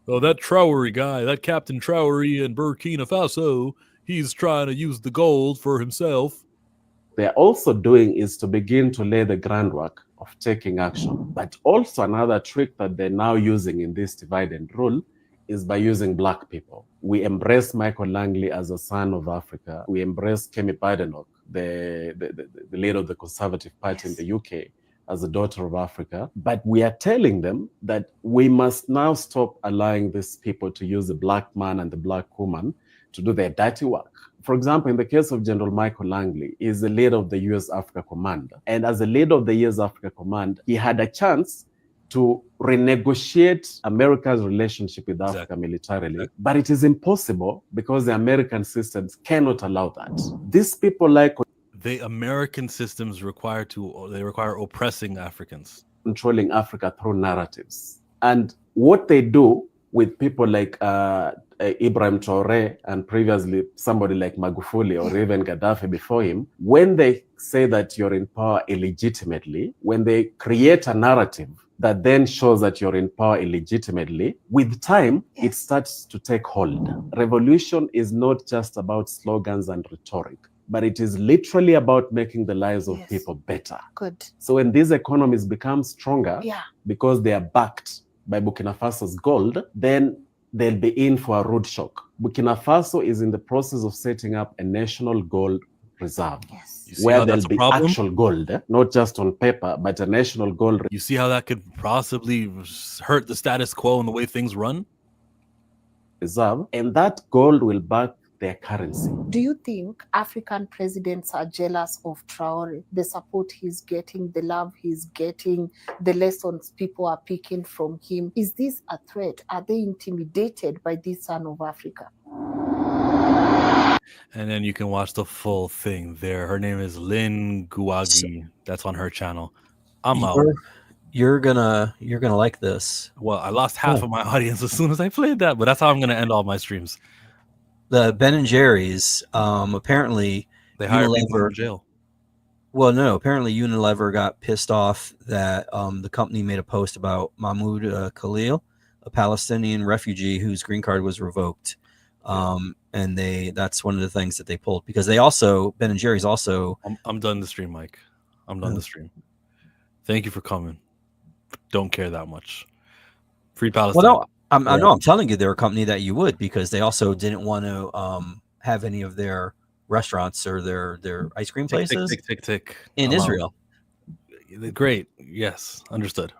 "Oh, that Traore guy, that Captain Traore in Burkina Faso, he's trying to use the gold for himself." They're also doing is to begin to lay the groundwork of taking action. But also another trick that they're now using in this divide and rule is by using black people. We embrace Michael Langley as a son of Africa. We embrace Kemi Badenoch, the leader of the Conservative Party in the UK, as a daughter of Africa. But we are telling them that we must now stop allowing these people to use the black man and the black woman to do their dirty work. For example, in the case of General Michael Langley, he is the leader of the US Africa Command. And as the leader of the US Africa Command, he had a chance to renegotiate America's relationship with Africa militarily. But it is impossible because the American systems cannot allow that. These people like the American systems require oppressing Africans, controlling Africa through narratives. And what they do with people like Ibrahim Traore and previously somebody like Magufuli or even Gaddafi before him, when they say that you're in power illegitimately, when they create a narrative that then shows that you're in power illegitimately, with time, it starts to take hold. Revolution is not just about slogans and rhetoric. but it is literally about making the lives of Yes. people better. Good. So when these economies become stronger, Yeah. because they are backed by Burkina Faso's gold, then they'll be in for a rude shock. Burkina Faso is in the process of setting up a national gold reserve, Yes. You see where how that's there'll a be problem? actual gold, not just on paper, but a national gold You see how that could possibly hurt the status quo and the way things run? reserve, and that gold will back their currency. Do you think African presidents are jealous of Traore, the support he's getting, the love he's getting, the lessons people are picking from him? Is this a threat? Are they intimidated by this son of Africa? And then you can watch the full thing there. Her name is Lynn Guagi. That's on her channel. I'm out. You're gonna like this. Well, I lost half of my audience as soon as I played that, but that's how I'm gonna end all my streams. The Ben and Jerry's, apparently They hire people Unilever- from jail. Well, no, apparently Unilever got pissed off that the company made a post about Mahmoud Khalil, a Palestinian refugee whose green card was revoked. And that's one of the things that they pulled, because they also, Ben and Jerry's also. I'm done the stream, Mike. I'm done the stream. Thank you for coming. Don't care that much. Free Palestine. Well, no, I know. I'm telling you, they're a company that you would, because they also didn't want to have any of their restaurants or their ice cream places Tick. in I'm out. Israel. Great. Yes, understood.